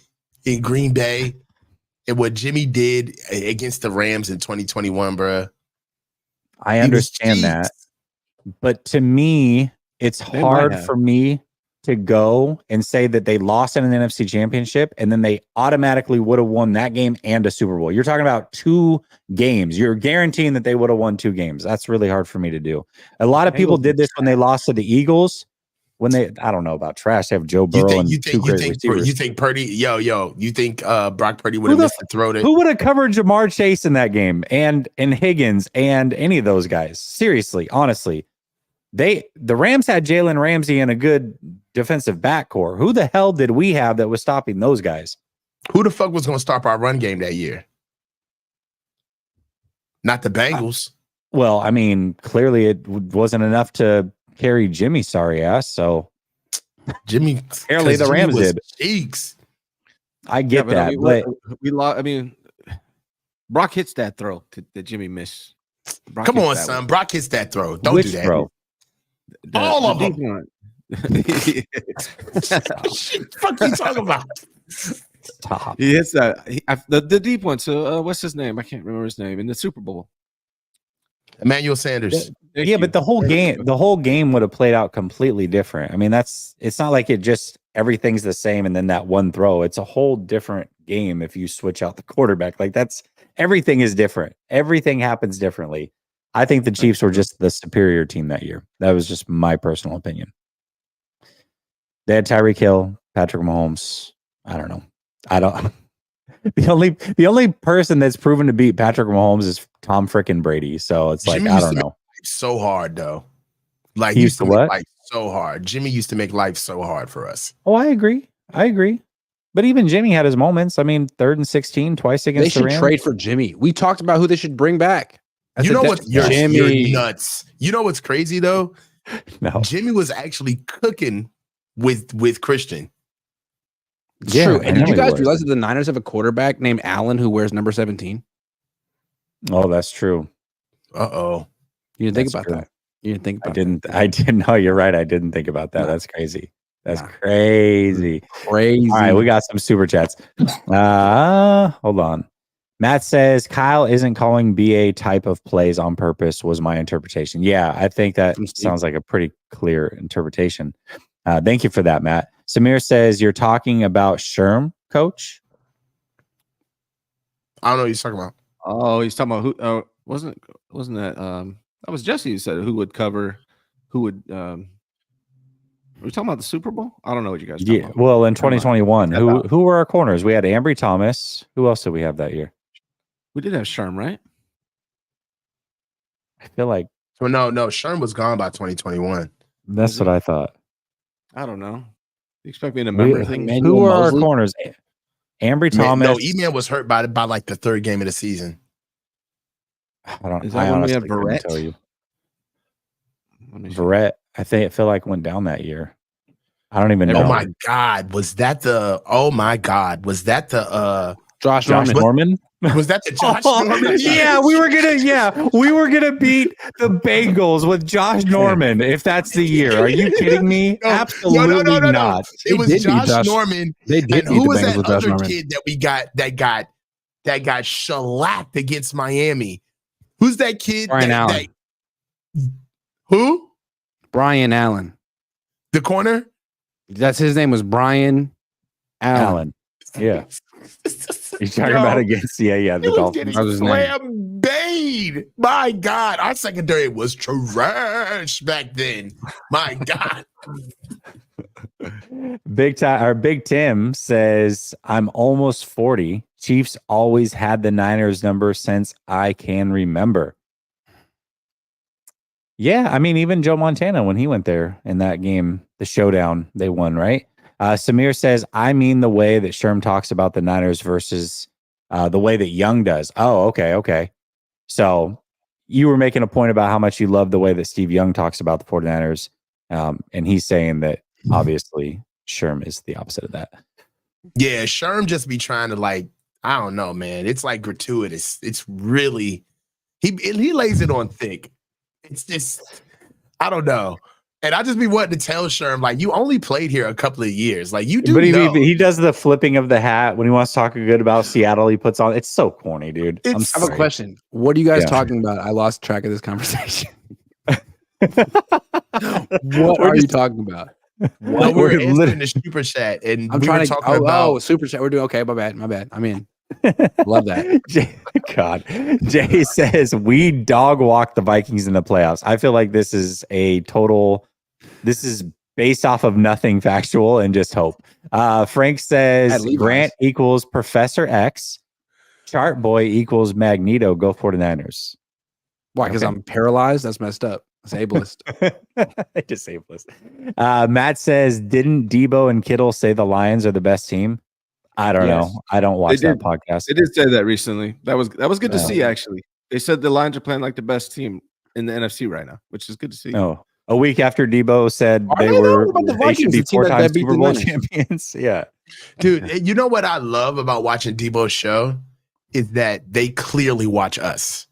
in Green Bay, and what Jimmy did against the Rams in 2021, bro. I understand that, but to me, it's hard for me to go and say that they lost in an NFC championship and then they automatically would have won that game and a Super Bowl. You're talking about 2 games. You're guaranteeing that they would have won 2 games. That's really hard for me to do. A lot of people did this when they lost to the Eagles. I don't know about trash. They have Joe Burrow and 2 great receivers. You think Purdy, you think Brock Purdy would have missed the throw? Who would have covered Jamar Chase in that game and Higgins and any of those guys? Seriously, honestly. The Rams had Jalen Ramsey and a good defensive backcourt. Who the hell did we have that was stopping those guys? Who the fuck was going to stop our run game that year? Not the Bengals. Well, I mean, clearly it wasn't enough to carry Jimmy's sorry ass. So Jimmy, apparently the Rams did. Cheeks. I get that. I mean, Brock hits that throw that Jimmy missed. Come on, son. Brock hits that throw. Don't do that. Throw? All of them. What the fuck you talking about? Stop. He hits that the deep one. So what's his name? I can't remember his name in the Super Bowl. Emmanuel Sanders. Yeah, but the whole game would have played out completely different. I mean, it's not like it just everything's the same and then that one throw. It's a whole different game if you switch out the quarterback. Like everything is different. Everything happens differently. I think the Chiefs were just the superior team that year. That was just my personal opinion. They had Tyreek Hill, Patrick Mahomes. I don't know. The only person that's proven to beat Patrick Mahomes is Tom frickin' Brady. So it's like, Jimmy I used don't to know. make life so hard though. Like He he used to make what? life so hard. Jimmy used to make life so hard for us. Oh, I agree. But even Jimmy had his moments. I mean, 3rd and 16 twice They against the should Rams. trade for Jimmy. We talked about who they should bring back. You know what? You're Jimmy. nuts. You know what's crazy though? No. Jimmy was actually cooking with Christian. It's Yeah, true. I And know did you he guys was. realize that the Niners have a quarterback named Allen who wears number 17? Oh, that's true. Uh-oh. You didn't think That's about true. that. You didn't think about I didn't know. You're right. I didn't think about that. No. That's crazy. That's No. crazy. Crazy. All right, we got some super chats. Hold on. Matt says Kyle isn't calling BA type of plays on purpose was my interpretation. Yeah, I think that From Steve. sounds like a pretty clear interpretation. Thank you for that, Matt. Samir says you're talking about Sherm, coach. I don't know what you're talking about. Oh, he's talking about who? Wasn't that? That was Jesse who said who would cover, who would. Are we talking about the Super Bowl? I don't know what you guys. Yeah. About. Well, in 2021, About. who were our corners? We had Ambry Thomas. Who else did we have that year? We did have Sherm, right? I feel like So no, Sherm was gone by 2021. that's what I thought. I don't know. You expect me to remember things? Emmanuel Who were our Mosley? corners? Ambry Man, Thomas. no, E-Man was hurt by like the 3rd game of the season. I don't. Is I that when we honestly had couldn't Barrett? tell you. Let me see. Barrett, I think it feel like went down that year. I don't even know. Oh my God. Was that the Josh Josh Norman. Norman? was that the Josh Norman? Yeah, we were gonna beat the Bengals with Josh Norman if that's the year. Are you kidding me? No, Absolutely no. not. It was They did beat Josh Norman. They did And beat who the was Bengals that with Josh other Norman. kid that we got that got shellacked against Miami? Who's that kid? Brian Allen. Who? Brian Allen. The corner? That's his name was Brian Allen. Yeah. You're talking Yo, about against the He was Dolphins. getting That was his name. flambéed. My God, our secondary was trash back then. My God. Big Tim says, I'm almost 40. Chiefs always had the Niners number since I can remember. Yeah, I mean, even Joe Montana, when he went there in that game, the showdown, they won, right? Samir says, I mean the way that Sherm talks about the Niners versus the way that Young does. Oh, okay. So you were making a point about how much you love the way that Steve Young talks about the 49ers. And he's saying that obviously Sherm is the opposite of that. Yeah, Sherm just be trying to I don't know, man. It's like gratuitous. It's really he lays it on thick. It's just I don't know. And I just be wanting to tell Sherm, you only played here a couple of years. You do know. He does the flipping of the hat when he wants to talk good about Seattle. He puts on. It's so corny, dude. I I have a question. What are you guys talking about? I lost track of this conversation. What are you talking about? Well, we're answering the super chat, and I'm trying to talk about super chat. We're doing okay. My bad. I'm in. Love that. Jay says we dog walk the Vikings in the playoffs. I feel like this is based off of nothing factual and just hope. Frank says Grant equals Professor X. Chart Boy equals Magneto. Go 49ers. Why? Because I'm paralyzed? That's messed up. It's ableist. Just ableist. Matt says, didn't Debo and Kittle say the Lions are the best team? I don't know. I don't watch that podcast. They did say that recently. That was good to see, actually. They said the Lions are playing like the best team in the NFC right now, which is good to see. Oh, a week after Debo said they should be 4-time Super Bowl champions. Yeah. Dude, you know what I love about watching Debo's show is that they clearly watch us.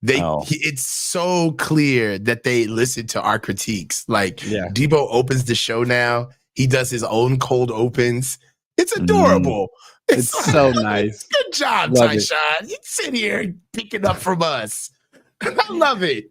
It's so clear that they listen to our critiques. Debo opens the show now. He does his own cold opens. It's adorable. It's so nice. Good job, Love it. Tyshawn. You sit here picking up from us. I love it.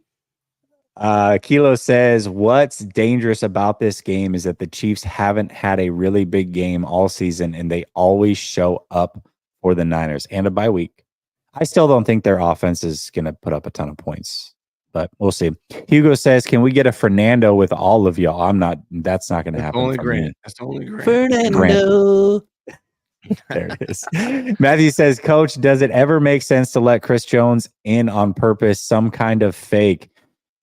Kilo says, what's dangerous about this game is that the Chiefs haven't had a really big game all season, and they always show up for the Niners and a bye week. I still don't think their offense is going to put up a ton of points, but we'll see. Hugo says, can we get a Fernando with all of y'all? That's not going to happen. Only for Grant. me. That's only Grant. Fernando. There it is. Matthew says, Coach, does it ever make sense to let Chris Jones in on purpose? Some kind of fake.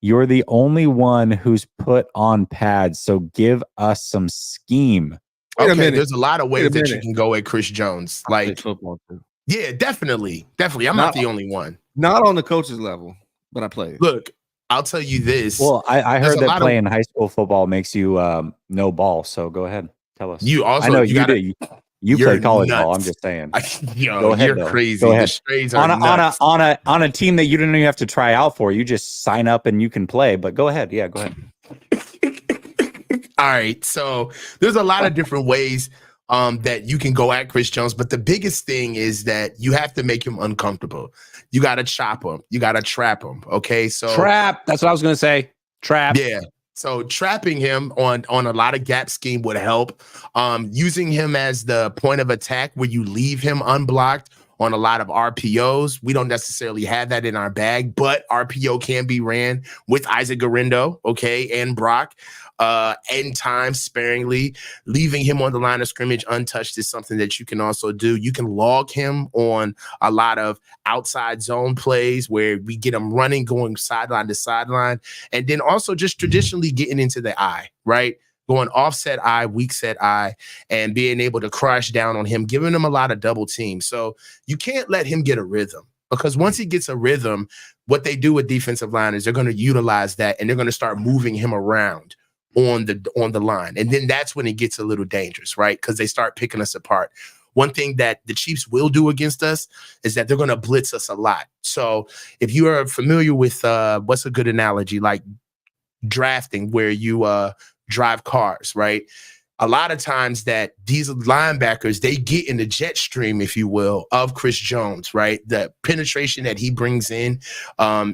You're the only one who's put on pads, so give us some scheme. Okay, there's a lot of ways that you can go at Chris Jones. Like football too. Yeah, definitely. I'm not the only one. Not on the coach's level, but I played. Look, I'll tell you this. Well, I heard that playing high school football makes you no ball. So go ahead, tell us. You also, I know you did. You played college ball. I'm just saying. Go ahead, you're crazy. Go ahead. The strays are nuts. on a team that you don't even have to try out for. You just sign up and you can play. But go ahead. Yeah, go ahead. All right. So there's a lot of different ways that you can go at Chris Jones, but the biggest thing is that you have to make him uncomfortable. You got to chop him. You got to trap him. Okay. So trap. That's what I was going to say. Trap. Yeah. So trapping him on a lot of gap scheme would help. Using him as the point of attack where you leave him unblocked on a lot of RPOs. We don't necessarily have that in our bag, but RPO can be ran with Isaac Garindo, okay, and Brock. And time sparingly, leaving him on the line of scrimmage untouched is something that you can also do. You can log him on a lot of outside zone plays where we get him running, going sideline to sideline, and then also just traditionally getting into the eye, right? Going offset eye, weak set eye, and being able to crash down on him, giving him a lot of double teams. So you can't let him get a rhythm, because once he gets a rhythm, what they do with defensive line is they're going to utilize that and they're going to start moving him around on the line. And then that's when it gets a little dangerous, right? Because they start picking us apart. One thing that the Chiefs will do against us is that they're going to blitz us a lot. So if you are familiar with what's a good analogy, like drafting, where you drive cars, right? A lot of times that these linebackers, they get in the jet stream, if you will, of Chris Jones, right? The penetration that he brings in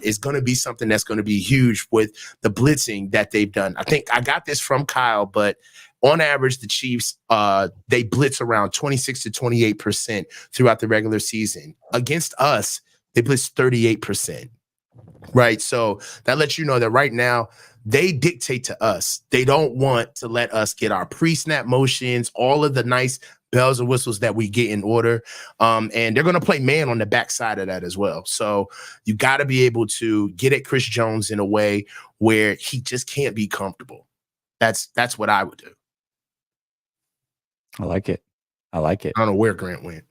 is going to be something that's going to be huge with the blitzing that they've done. I think I got this from Kyle, but on average, the Chiefs, they blitz around 26 to 28% throughout the regular season. Against us, they blitz 38%, right? So that lets you know that right now, they dictate to us. They don't want to let us get our pre-snap motions, all of the nice bells and whistles that we get in order. And they're going to play man on the backside of that as well. So you got to be able to get at Chris Jones in a way where he just can't be comfortable. That's what I would do. I like it. I like it. I don't know where Grant went.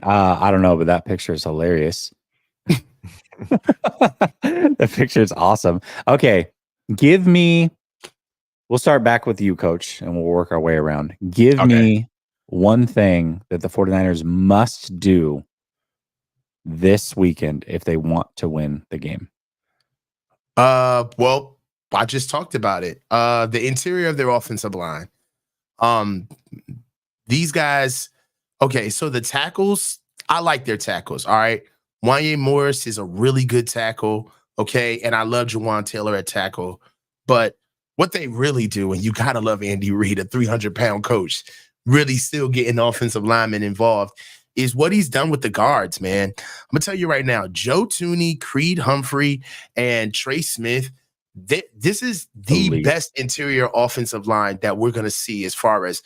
I don't know, but that picture is hilarious. The picture is awesome. Okay. We'll start back with you, Coach, and we'll work our way around. Give me one thing that the 49ers must do this weekend if they want to win the game. Well, I just talked about it. The interior of their offensive line. These guys, okay, so the tackles, I like their tackles, all right? Wanye Morris is a really good tackle. Okay, and I love Jawan Taylor at tackle, but what they really do, and you gotta love Andy Reid, a 300-pound coach, really still getting offensive linemen involved, is what he's done with the guards, man. I'm gonna tell you right now, Joe Tooney, Creed Humphrey, and Trey Smith, this is the best interior offensive line that we're gonna see as far as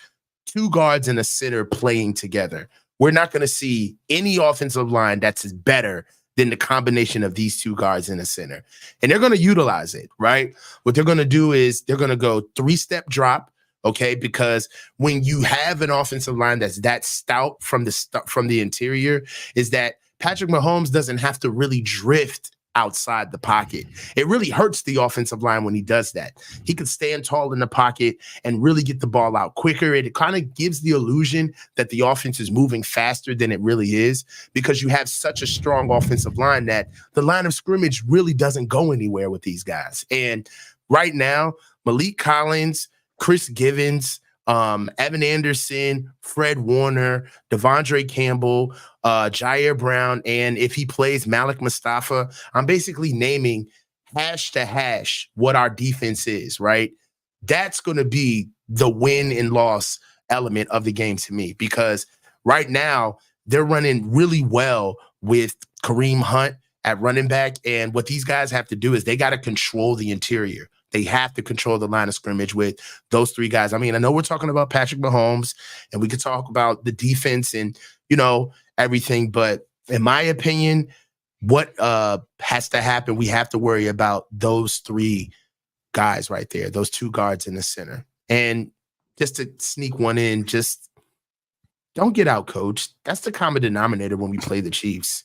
two guards and a center playing together. We're not gonna see any offensive line that's better than the combination of these two guards in the center. And they're going to utilize it, right? What they're going to do is they're going to go 3-step drop, okay? Because when you have an offensive line that's that stout from the interior, is that Patrick Mahomes doesn't have to really drift outside the pocket. It really hurts the offensive line when he does that. He could stand tall in the pocket and really get the ball out quicker. It kind of gives the illusion that the offense is moving faster than it really is, because you have such a strong offensive line that the line of scrimmage really doesn't go anywhere with these guys. And right now, Malik Collins, Chris Givens, Evan Anderson, Fred Warner, Devondre Campbell, Jair Brown, and if he plays Malik Mustafa, I'm basically naming hash to hash what our defense is, right? That's going to be the win and loss element of the game to me, because right now they're running really well with Kareem Hunt at running back. And what these guys have to do is they got to control the interior. They have to control the line of scrimmage with those three guys. I mean, I know we're talking about Patrick Mahomes and we could talk about the defense and, everything. But in my opinion, what has to happen, we have to worry about those three guys right there, those two guards in the center. And just to sneak one in, just don't get out coached. That's the common denominator when we play the Chiefs.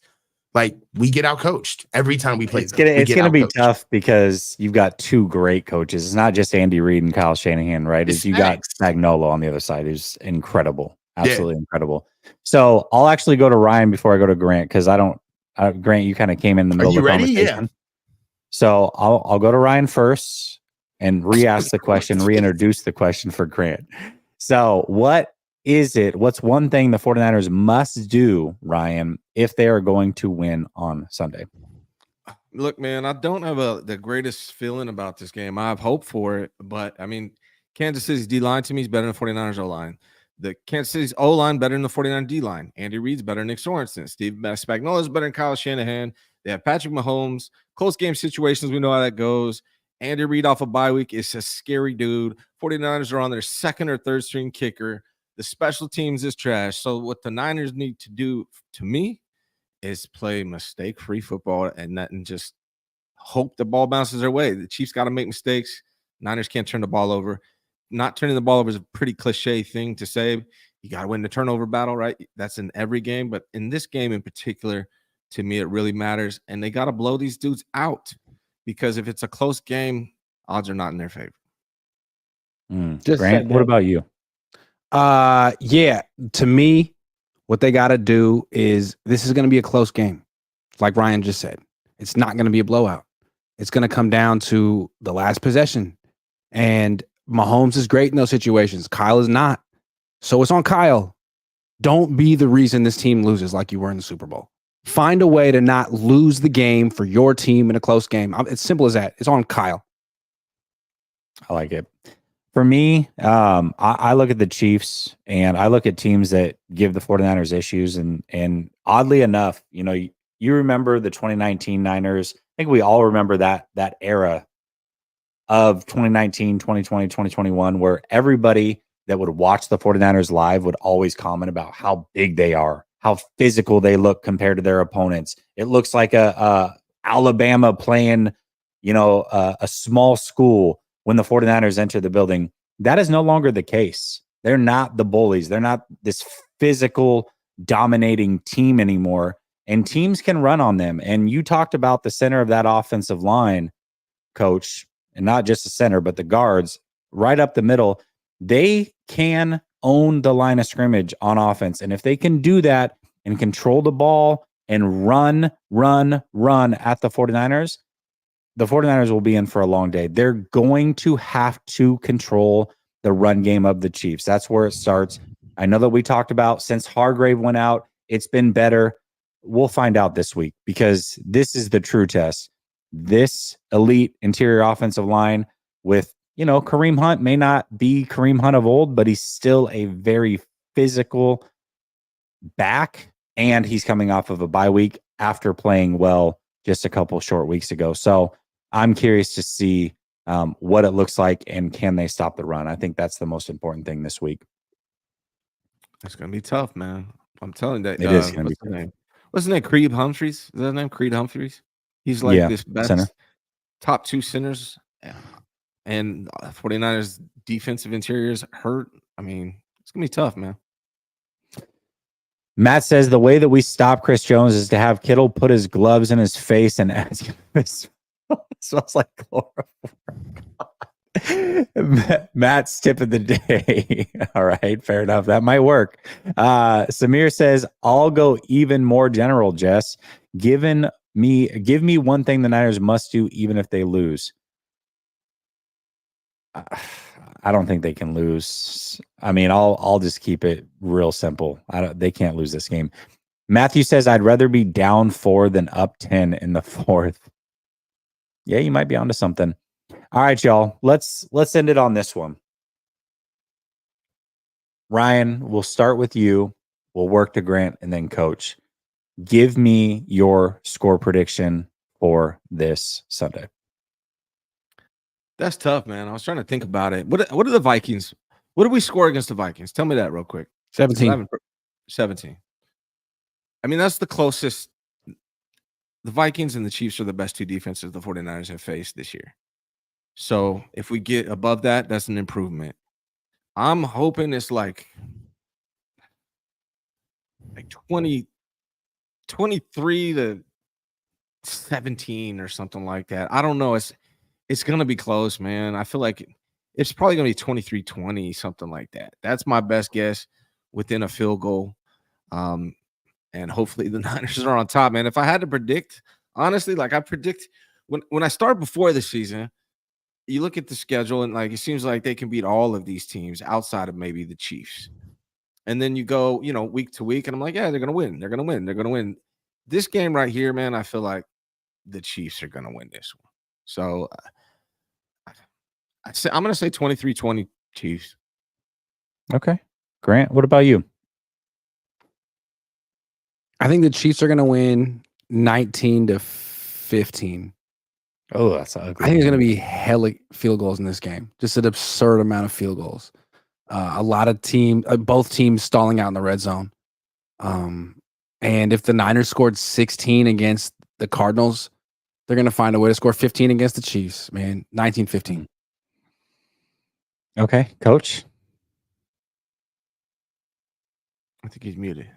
Like, we get out coached every time we play. It's gonna be tough because you've got two great coaches. It's not just Andy Reid and Kyle Shanahan, right? You got Spagnuolo on the other side, who's incredible, absolutely incredible. So I'll actually go to Ryan before I go to Grant, because Grant, you kind of came in the middle of the conversation. Yeah. So I'll go to Ryan first and re-ask the question, reintroduce the question for Grant. So what's one thing the 49ers must do, Ryan, if they are going to win on Sunday? Look, man, I don't have the greatest feeling about this game. I have hope for it, but I mean, Kansas City's D-line to me is better than the 49ers O-line. The Kansas City's O-line better than the 49ers D-line. Andy Reid's better than Nick Sorensen. Steve Spagnuolo is better than Kyle Shanahan. They have Patrick Mahomes. Close game situations, we know how that goes. Andy Reid off a bye week is a scary dude. 49ers are on their second or third string kicker. The special teams is trash. So what the Niners need to do, to me, is play mistake-free football and just hope the ball bounces their way. The Chiefs got to make mistakes. Niners can't turn the ball over. Not turning the ball over is a pretty cliche thing to say. You got to win the turnover battle, right? That's in every game. But in this game in particular, to me, it really matters. And they got to blow these dudes out, because if it's a close game, odds are not in their favor. Grant, what about you? Yeah, to me, what they got to do is, this is going to be a close game. Like Ryan just said, it's not going to be a blowout. It's going to come down to the last possession. And Mahomes is great in those situations. Kyle is not. So it's on Kyle. Don't be the reason this team loses like you were in the Super Bowl. Find a way to not lose the game for your team in a close game. It's simple as that. It's on Kyle. I like it. For me, I look at the Chiefs and I look at teams that give the 49ers issues. And oddly enough, you remember the 2019 Niners. I think we all remember that era of 2019, 2020, 2021, where everybody that would watch the 49ers live would always comment about how big they are, how physical they look compared to their opponents. It looks like a Alabama playing, a small school when the 49ers enter the building. That is no longer the case. They're not the bullies. They're not this physical dominating team anymore, and teams can run on them. And you talked about the center of that offensive line, Coach, and not just the center, but the guards right up the middle. They can own the line of scrimmage on offense. And if they can do that and control the ball and run at the 49ers, the 49ers will be in for a long day. They're going to have to control the run game of the Chiefs. That's where it starts. I know that we talked about since Hargrave went out, it's been better. We'll find out this week, because this is the true test. This elite interior offensive line with, Kareem Hunt may not be Kareem Hunt of old, but he's still a very physical back, and he's coming off of a bye week after playing well just a couple short weeks ago. So I'm curious to see what it looks like, and can they stop the run? I think that's the most important thing this week. It's going to be tough, man. I'm telling you that. It is going to be tough. What's his name? Creed Humphreys? Is that his name? Creed Humphreys? He's like this best center. Top two centers. And 49ers defensive interiors hurt. I mean, it's going to be tough, man. Matt says the way that we stop Chris Jones is to have Kittle put his gloves in his face and ask him if it smells like chloroform. Matt's tip of the day. All right, fair enough. That might work. Samir says, I'll go even more general, Jess. Give me one thing the Niners must do even if they lose. I don't think they can lose. I mean, I'll just keep it real simple. They can't lose this game. Matthew says, I'd rather be down 4 than up 10 in the fourth. Yeah, you might be onto something. All right, y'all. Let's end it on this one. Ryan, we'll start with you. We'll work to Grant and then Coach. Give me your score prediction for this Sunday. That's tough, man. I was trying to think about it. What are the Vikings? What did we score against the Vikings? Tell me that real quick. 17. 17. I mean, that's the closest. The Vikings and the Chiefs are the best two defenses the 49ers have faced this year. So if we get above that, that's an improvement. I'm hoping it's like 23 to 17 or something like that. I don't know. It's going to be close, man. I feel like it's probably going to be 23-20, something like that. That's my best guess within a field goal. And hopefully the Niners are on top, man. If I had to predict, honestly, like I predict when I start before the season, you look at the schedule and like it seems like they can beat all of these teams outside of maybe the Chiefs. And then you go, week to week, and I'm like, yeah, they're going to win. They're going to win. They're going to win. This game right here, man, I feel like the Chiefs are going to win this one. So I'm going to say 23-20 Chiefs. Okay. Grant, what about you? I think the Chiefs are going to win 19-15. Oh, that's ugly. I think there's going to be hella field goals in this game. Just an absurd amount of field goals. A lot of both teams stalling out in the red zone. And if the Niners scored 16 against the Cardinals, they're going to find a way to score 15 against the Chiefs, man. 19-15. Okay, Coach? I think he's muted.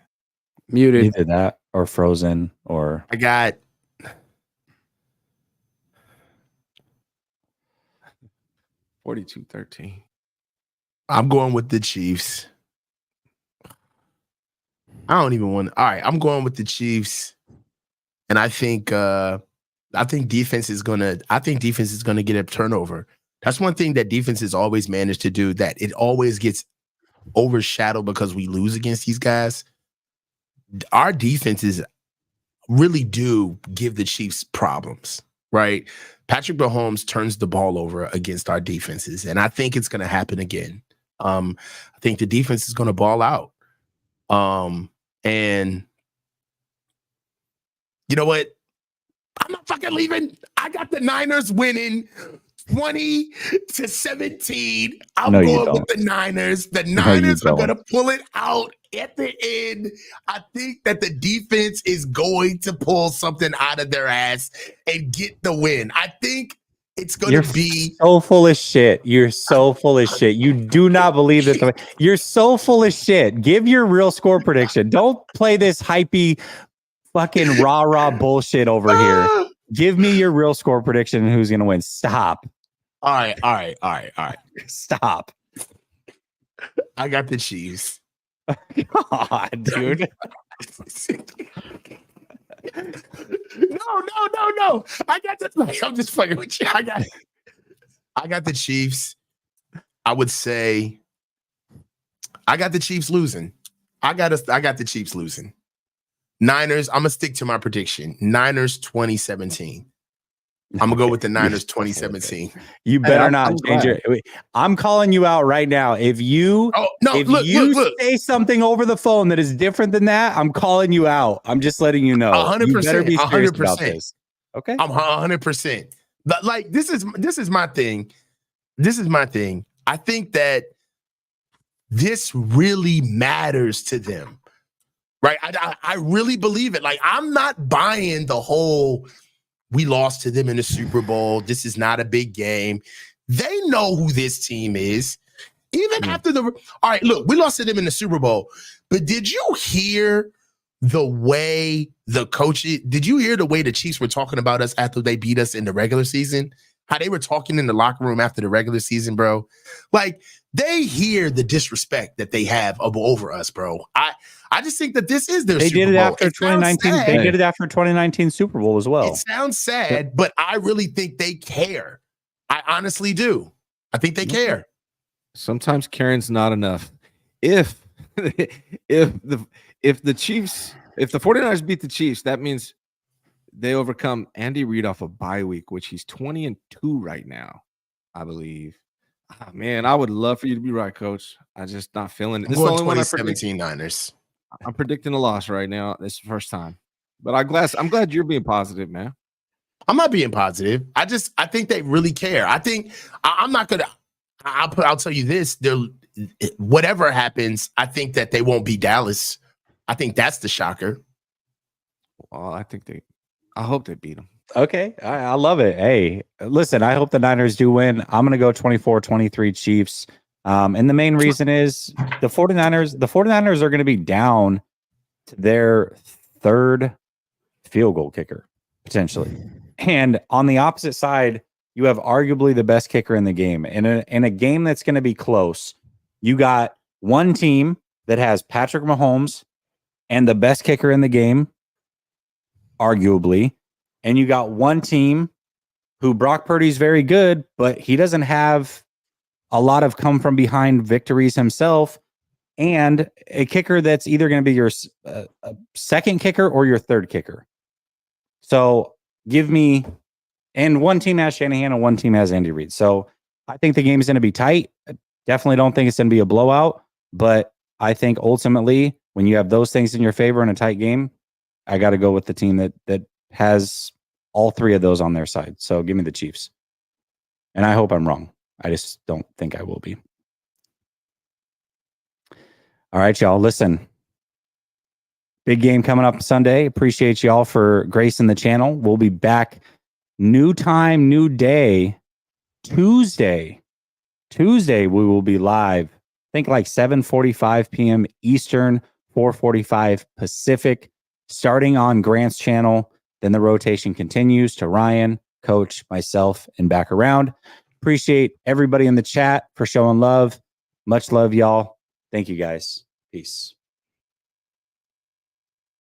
Either that or frozen or... I got... 42-13. I'm going with the Chiefs. I don't even want... All right, I'm going with the Chiefs. And I think defense is gonna get a turnover. That's one thing that defenses always manage to do, that it always gets overshadowed because we lose against these guys. Our defenses really do give the Chiefs problems, right? Patrick Mahomes turns the ball over against our defenses, and I think it's going to happen again. I think the defense is going to ball out. And you know what? I'm not fucking leaving. I got the Niners winning 20-17. I'm going with the Niners. The Niners are going to pull it out at the end. I think that the defense is going to pull something out of their ass and get the win. I think it's going to be so full of shit. You're so full of shit. You do not believe that. You're so full of shit. Give your real score prediction. Don't play this hypey fucking rah bullshit over here. Give me your real score prediction and who's going to win. Stop. All right. Stop. I got the Chiefs. God, dude. No. I got this. I'm just fucking with you. I got the Chiefs. I would say I got the Chiefs losing. I got the Chiefs losing. Niners, I'm gonna stick to my prediction. Niners 2017. I'm gonna go with the Niners 2017. You better not change it. I'm calling you out right now. If you say something over the phone that is different than that, I'm calling you out. I'm just letting you know. 100%. You better be serious about this. Okay. I'm 100%. But like this is my thing. This is my thing. I think that this really matters to them. Right? I really believe it. Like, I'm not buying the whole we lost to them in the Super Bowl. This is not a big game. They know who this team is. Even after all right, look, we lost to them in the Super Bowl. But did you hear the way the Chiefs were talking about us after they beat us in the regular season? How they were talking in the locker room after the regular season, bro? Like, they hear the disrespect that they have over us, bro. I just think that this is their Super Bowl. They did it after 2019. They did it after 2019 Super Bowl as well. It sounds sad, but I really think they care. I honestly do. I think they care. Sometimes caring's not enough. If the 49ers beat the Chiefs, that means they overcome Andy Reid off a bye week, which he's 20-2 right now, I believe. Oh, man, I would love for you to be right, Coach. I'm just not feeling it. I'm This is the going only one I 2017 Niners. I'm predicting a loss right now. This is the first time. But I'm glad you're being positive, man. I'm not being positive. I think they really care. I think I'm not gonna. I'll tell you this. Whatever happens, I think that they won't beat Dallas. I think that's the shocker. Well, I hope they beat them. Okay, I love it. Hey, listen, I hope the Niners do win. I'm going to go 24-23 Chiefs. And the main reason is the 49ers are going to be down to their third field goal kicker, potentially. And on the opposite side, you have arguably the best kicker in the game. In a game that's going to be close, you got one team that has Patrick Mahomes and the best kicker in the game, arguably. And you got one team who Brock Purdy's very good, but he doesn't have a lot of come from behind victories himself, and a kicker that's either going to be your second kicker or your third kicker. So give me, and one team has Shanahan and one team has Andy Reid. So I think the game is going to be tight. I definitely don't think it's going to be a blowout, but I think ultimately when you have those things in your favor in a tight game, I got to go with the team that has all three of those on their side. So give me the Chiefs. And I hope I'm wrong. I just don't think I will be. All right, y'all. Listen. Big game coming up Sunday. Appreciate y'all for gracing the channel. We'll be back. New time, new day. Tuesday, we will be live. I think like 7:45 p.m. Eastern, 4:45 Pacific, starting on Grant's channel. Then the rotation continues to Ryan, Coach, myself, and back around. Appreciate everybody in the chat for showing love. Much love, y'all. Thank you, guys. Peace.